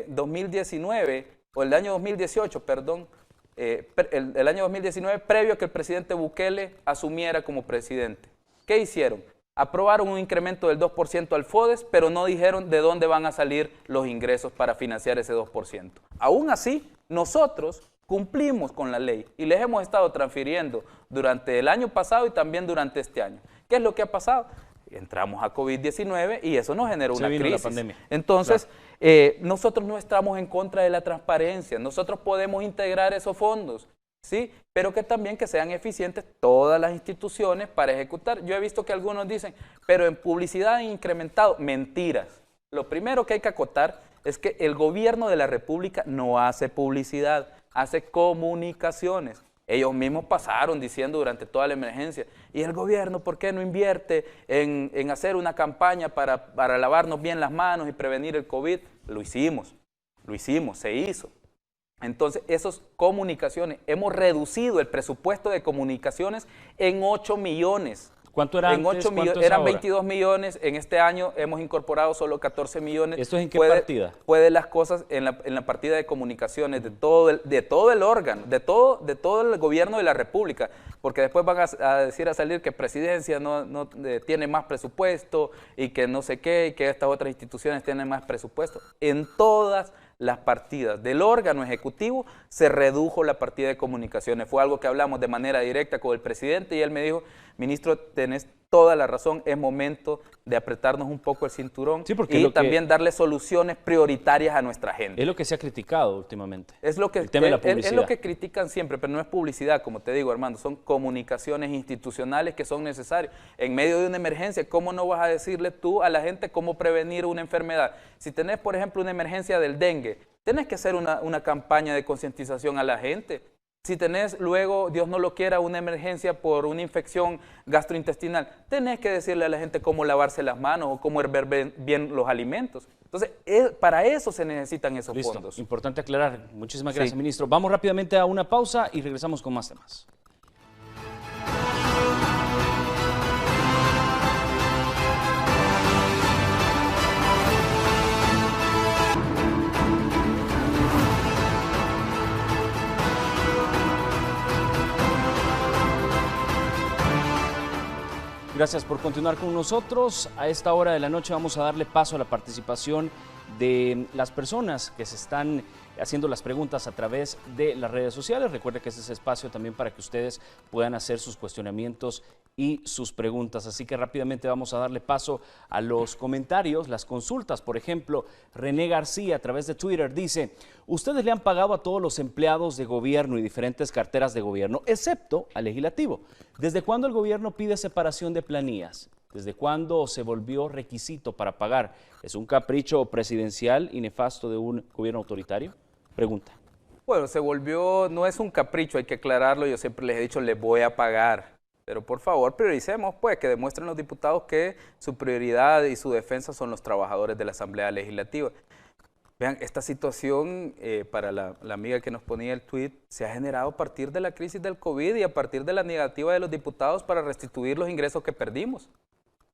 2019, o el año 2018, perdón, el año 2019, previo a que el presidente Bukele asumiera como presidente? ¿Qué hicieron? Aprobaron un incremento del 2% al FODES, pero no dijeron de dónde van a salir los ingresos para financiar ese 2%. Aún así, nosotros cumplimos con la ley y les hemos estado transfiriendo durante el año pasado y también durante este año. ¿Qué es lo que ha pasado? Entramos a COVID-19 y eso nos generó una crisis. La pandemia. Entonces, claro, nosotros no estamos en contra de la transparencia. Nosotros podemos integrar esos fondos, ¿sí? Pero que también que sean eficientes todas las instituciones para ejecutar. Yo he visto que algunos dicen, pero en publicidad han incrementado. Mentiras. Lo primero que hay que acotar es que el gobierno de la República no hace publicidad, hace comunicaciones. Ellos mismos pasaron diciendo durante toda la emergencia, ¿y el gobierno por qué no invierte en hacer una campaña para lavarnos bien las manos y prevenir el COVID? Lo hicimos, se hizo. Entonces, esas comunicaciones, hemos reducido el presupuesto de comunicaciones en 8 millones. ¿Cuánto era antes? ¿Cuánto eran ahora? 22 millones, en este año hemos incorporado solo 14 millones. ¿Esto es en qué partida? Puede las cosas en la partida de comunicaciones, de todo el órgano, de todo el gobierno de la República, porque después van a decir a salir que Presidencia no tiene más presupuesto y que no sé qué, y que estas otras instituciones tienen más presupuesto. En todas las partidas del órgano ejecutivo se redujo la partida de comunicaciones. Fue algo que hablamos de manera directa con el presidente y él me dijo, ministro, tenés toda la razón, es momento de apretarnos un poco el cinturón, sí, y también darle soluciones prioritarias a nuestra gente. Es lo que se ha criticado últimamente. Es lo que, el tema de la publicidad. Es lo que critican siempre, pero no es publicidad, como te digo, Armando, son comunicaciones institucionales que son necesarias. En medio de una emergencia, ¿cómo no vas a decirle tú a la gente cómo prevenir una enfermedad? Si tenés, por ejemplo, una emergencia del dengue, tenés que hacer una campaña de concientización a la gente. Si tenés luego, Dios no lo quiera, una emergencia por una infección gastrointestinal, tenés que decirle a la gente cómo lavarse las manos o cómo hervir bien los alimentos. Entonces, para eso se necesitan esos fondos. Importante aclarar. Muchísimas gracias, ministro. Vamos rápidamente a una pausa y regresamos con más temas. Gracias por continuar con nosotros. A esta hora de la noche vamos a darle paso a la participación de las personas que se están haciendo las preguntas a través de las redes sociales. Recuerde que este es espacio también para que ustedes puedan hacer sus cuestionamientos y sus preguntas. Así que rápidamente vamos a darle paso a los comentarios, las consultas. Por ejemplo, René García a través de Twitter dice, ustedes le han pagado a todos los empleados de gobierno y diferentes carteras de gobierno, excepto al legislativo. ¿Desde cuándo el gobierno pide separación de planillas? ¿Desde cuándo se volvió requisito para pagar? ¿Es un capricho presidencial y nefasto de un gobierno autoritario? Pregunta. Bueno, se volvió, no es un capricho, hay que aclararlo. Yo siempre les he dicho, les voy a pagar. Pero por favor, prioricemos, pues, que demuestren los diputados que su prioridad y su defensa son los trabajadores de la Asamblea Legislativa. Vean, esta situación, para la amiga que nos ponía el tuit, se ha generado a partir de la crisis del COVID y a partir de la negativa de los diputados para restituir los ingresos que perdimos.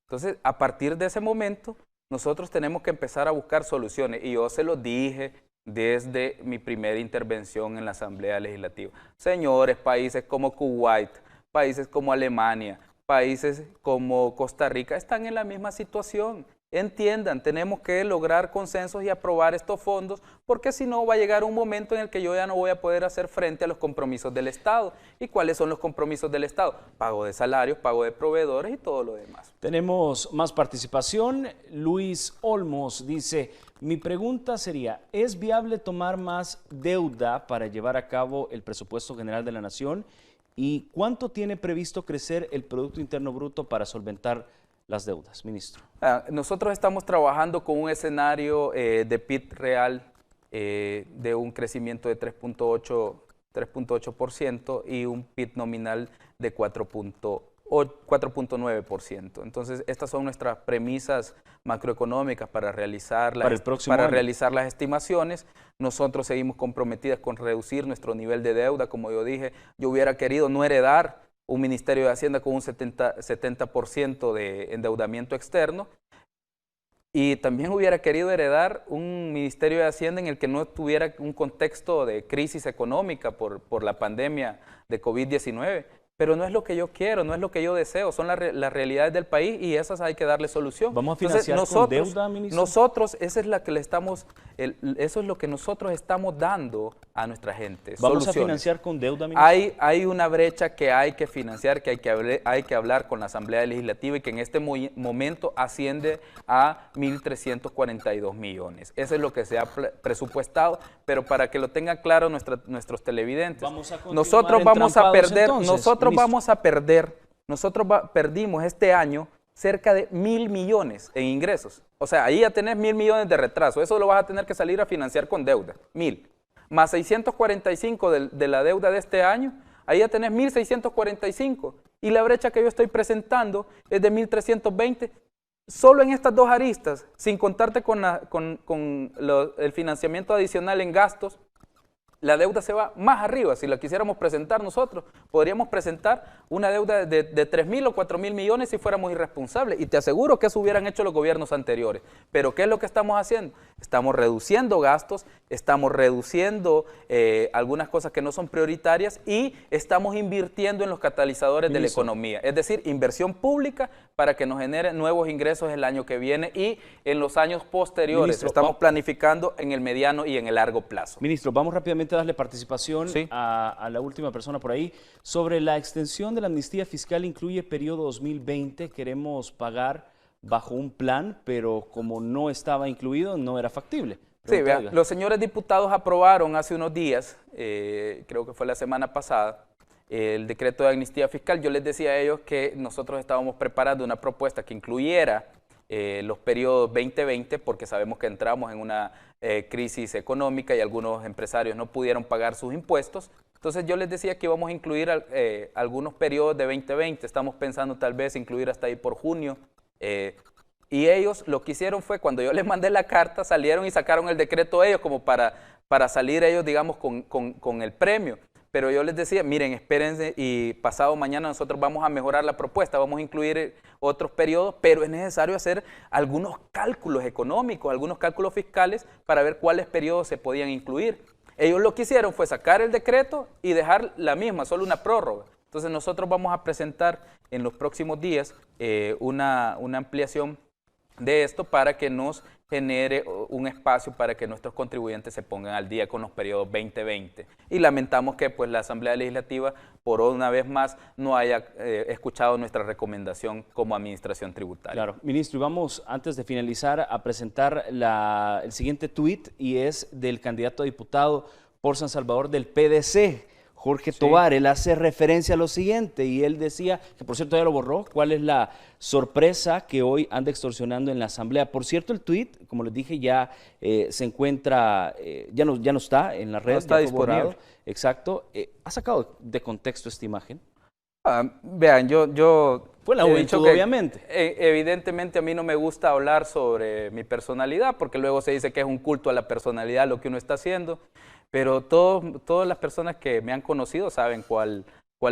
Entonces, a partir de ese momento, nosotros tenemos que empezar a buscar soluciones. Y yo se lo dije desde mi primera intervención en la Asamblea Legislativa. Señores, países como Kuwait, países como Alemania, países como Costa Rica están en la misma situación. Entiendan, tenemos que lograr consensos y aprobar estos fondos, porque si no va a llegar un momento en el que yo ya no voy a poder hacer frente a los compromisos del Estado. ¿Y cuáles son los compromisos del Estado? Pago de salarios, pago de proveedores y todo lo demás. Tenemos más participación. Luis Olmos dice, mi pregunta sería, ¿es viable tomar más deuda para llevar a cabo el presupuesto general de la Nación? ¿Y cuánto tiene previsto crecer el Producto Interno Bruto para solventar las deudas, ministro? Nosotros estamos trabajando con un escenario de PIB real de un crecimiento de 3.8% y un PIB nominal de 4.9%. Entonces, estas son nuestras premisas macroeconómicas para realizar realizar las estimaciones. Nosotros seguimos comprometidas con reducir nuestro nivel de deuda. Como yo dije, yo hubiera querido no heredar un Ministerio de Hacienda con un 70% de endeudamiento externo, y también hubiera querido heredar un Ministerio de Hacienda en el que no tuviera un contexto de crisis económica por la pandemia de COVID-19. Pero no es lo que yo quiero, no es lo que yo deseo, son las realidades del país y esas hay que darle solución. ¿Vamos a financiar con deuda, ministro? Nosotros, esa es la que eso es lo que nosotros estamos dando a nuestra gente. ¿Vamos a financiar con deuda, ministro? Hay una brecha que hay que financiar, que hay que hablar con la Asamblea Legislativa y que en este momento asciende a 1.342 millones. Eso es lo que se ha presupuestado, pero para que lo tengan claro nuestros televidentes, nosotros perdimos este año cerca de 1.000 millones en ingresos. O sea, ahí ya tenés 1.000 millones de retraso. Eso lo vas a tener que salir a financiar con deuda. 1.000. Más 645 de la deuda de este año, ahí ya tenés 1.645. Y la brecha que yo estoy presentando es de 1.320. Solo en estas dos aristas, sin contarte con el financiamiento adicional en gastos, la deuda se va más arriba. Si la quisiéramos presentar nosotros, podríamos presentar una deuda de 3.000 o 4.000 millones si fuéramos irresponsables. Y te aseguro que eso hubieran hecho los gobiernos anteriores. Pero ¿qué es lo que estamos haciendo? Estamos reduciendo gastos, estamos reduciendo algunas cosas que no son prioritarias y estamos invirtiendo en los catalizadores de la economía. Es decir, inversión pública para que nos genere nuevos ingresos el año que viene y en los años posteriores. Ministro, estamos planificando en el mediano y en el largo plazo. Ministro, vamos rápidamente a darle participación a la última persona por ahí. Sobre la extensión de la amnistía fiscal, incluye periodo 2020, queremos pagar bajo un plan, pero como no estaba incluido, no era factible. Sí, vean, los señores diputados aprobaron hace unos días, creo que fue la semana pasada, el decreto de amnistía fiscal. Yo les decía a ellos que nosotros estábamos preparando una propuesta que incluyera los periodos 2020, porque sabemos que entramos en una crisis económica y algunos empresarios no pudieron pagar sus impuestos. Entonces yo les decía que íbamos a incluir algunos periodos de 2020, estamos pensando tal vez incluir hasta ahí por junio. Y ellos lo que hicieron fue, cuando yo les mandé la carta, salieron y sacaron el decreto ellos como para salir ellos, digamos, con el premio. Pero yo les decía, miren, espérense y pasado mañana nosotros vamos a mejorar la propuesta, vamos a incluir otros periodos, pero es necesario hacer algunos cálculos económicos, algunos cálculos fiscales para ver cuáles periodos se podían incluir. Ellos lo que hicieron fue sacar el decreto y dejar la misma, solo una prórroga. Entonces nosotros vamos a presentar en los próximos días una ampliación de esto para que nos genere un espacio para que nuestros contribuyentes se pongan al día con los periodos 2020. Y lamentamos que pues, la Asamblea Legislativa, por una vez más, no haya escuchado nuestra recomendación como Administración Tributaria. Claro. Ministro, y vamos, antes de finalizar, a presentar el siguiente tuit, y es del candidato a diputado por San Salvador del PDC, Jorge Tovar. Él hace referencia a lo siguiente y él decía, que por cierto ya lo borró, cuál es la sorpresa que hoy anda extorsionando en la Asamblea. Por cierto, el tuit, como les dije, ya se encuentra, ya no está en la red. No está disponible. Exacto. ¿Ha sacado de contexto esta imagen? Vean, yo fue la juventud, obviamente. Evidentemente a mí no me gusta hablar sobre mi personalidad, porque luego se dice que es un culto a la personalidad lo que uno está haciendo. Pero todas las personas que me han conocido saben cuál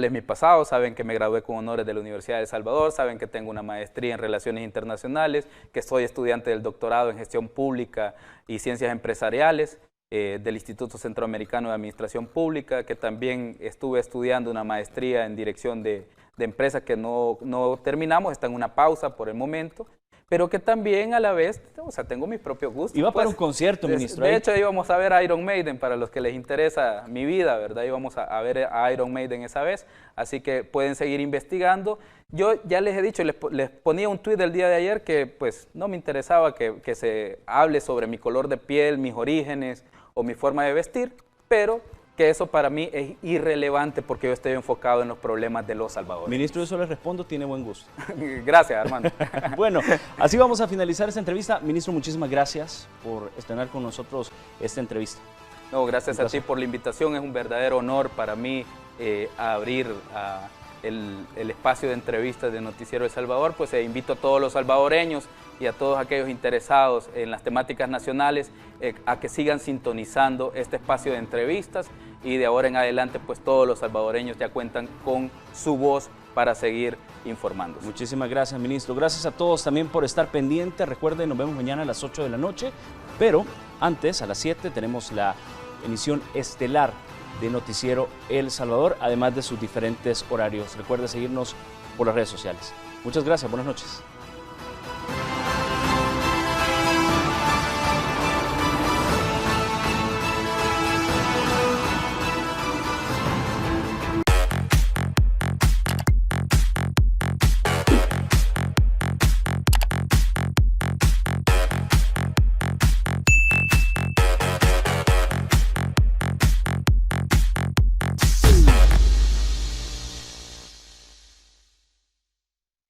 es mi pasado, saben que me gradué con honores de la Universidad de El Salvador, saben que tengo una maestría en Relaciones Internacionales, que soy estudiante del doctorado en Gestión Pública y Ciencias Empresariales. del Instituto Centroamericano de Administración Pública, que también estuve estudiando una maestría en dirección de empresas que no terminamos, está en una pausa por el momento, pero que también a la vez, o sea, tengo mis propios gustos. Iba para un concierto, ministro. De hecho, íbamos a ver a Iron Maiden, para los que les interesa mi vida, ¿verdad? Íbamos a ver a Iron Maiden esa vez, así que pueden seguir investigando. Yo ya les he dicho, les ponía un tuit el día de ayer que pues no me interesaba que se hable sobre mi color de piel, mis orígenes o mi forma de vestir, pero que eso para mí es irrelevante porque yo estoy enfocado en los problemas de los salvadoreños. Ministro, eso le respondo, tiene buen gusto. Gracias, Armando. Bueno, así vamos a finalizar esta entrevista. Ministro, muchísimas gracias por estar con nosotros esta entrevista. No, gracias a ti por la invitación. Es un verdadero honor para mí abrir el espacio de entrevistas de Noticiero El Salvador. Pues invito a todos los salvadoreños y a todos aquellos interesados en las temáticas nacionales a que sigan sintonizando este espacio de entrevistas, y de ahora en adelante pues todos los salvadoreños ya cuentan con su voz para seguir informándose. Muchísimas gracias, ministro. Gracias a todos también por estar pendientes. Recuerden, nos vemos mañana a las 8 de la noche, pero antes, a las 7, tenemos la emisión estelar de Noticiero El Salvador, además de sus diferentes horarios. Recuerde seguirnos por las redes sociales. Muchas gracias, buenas noches.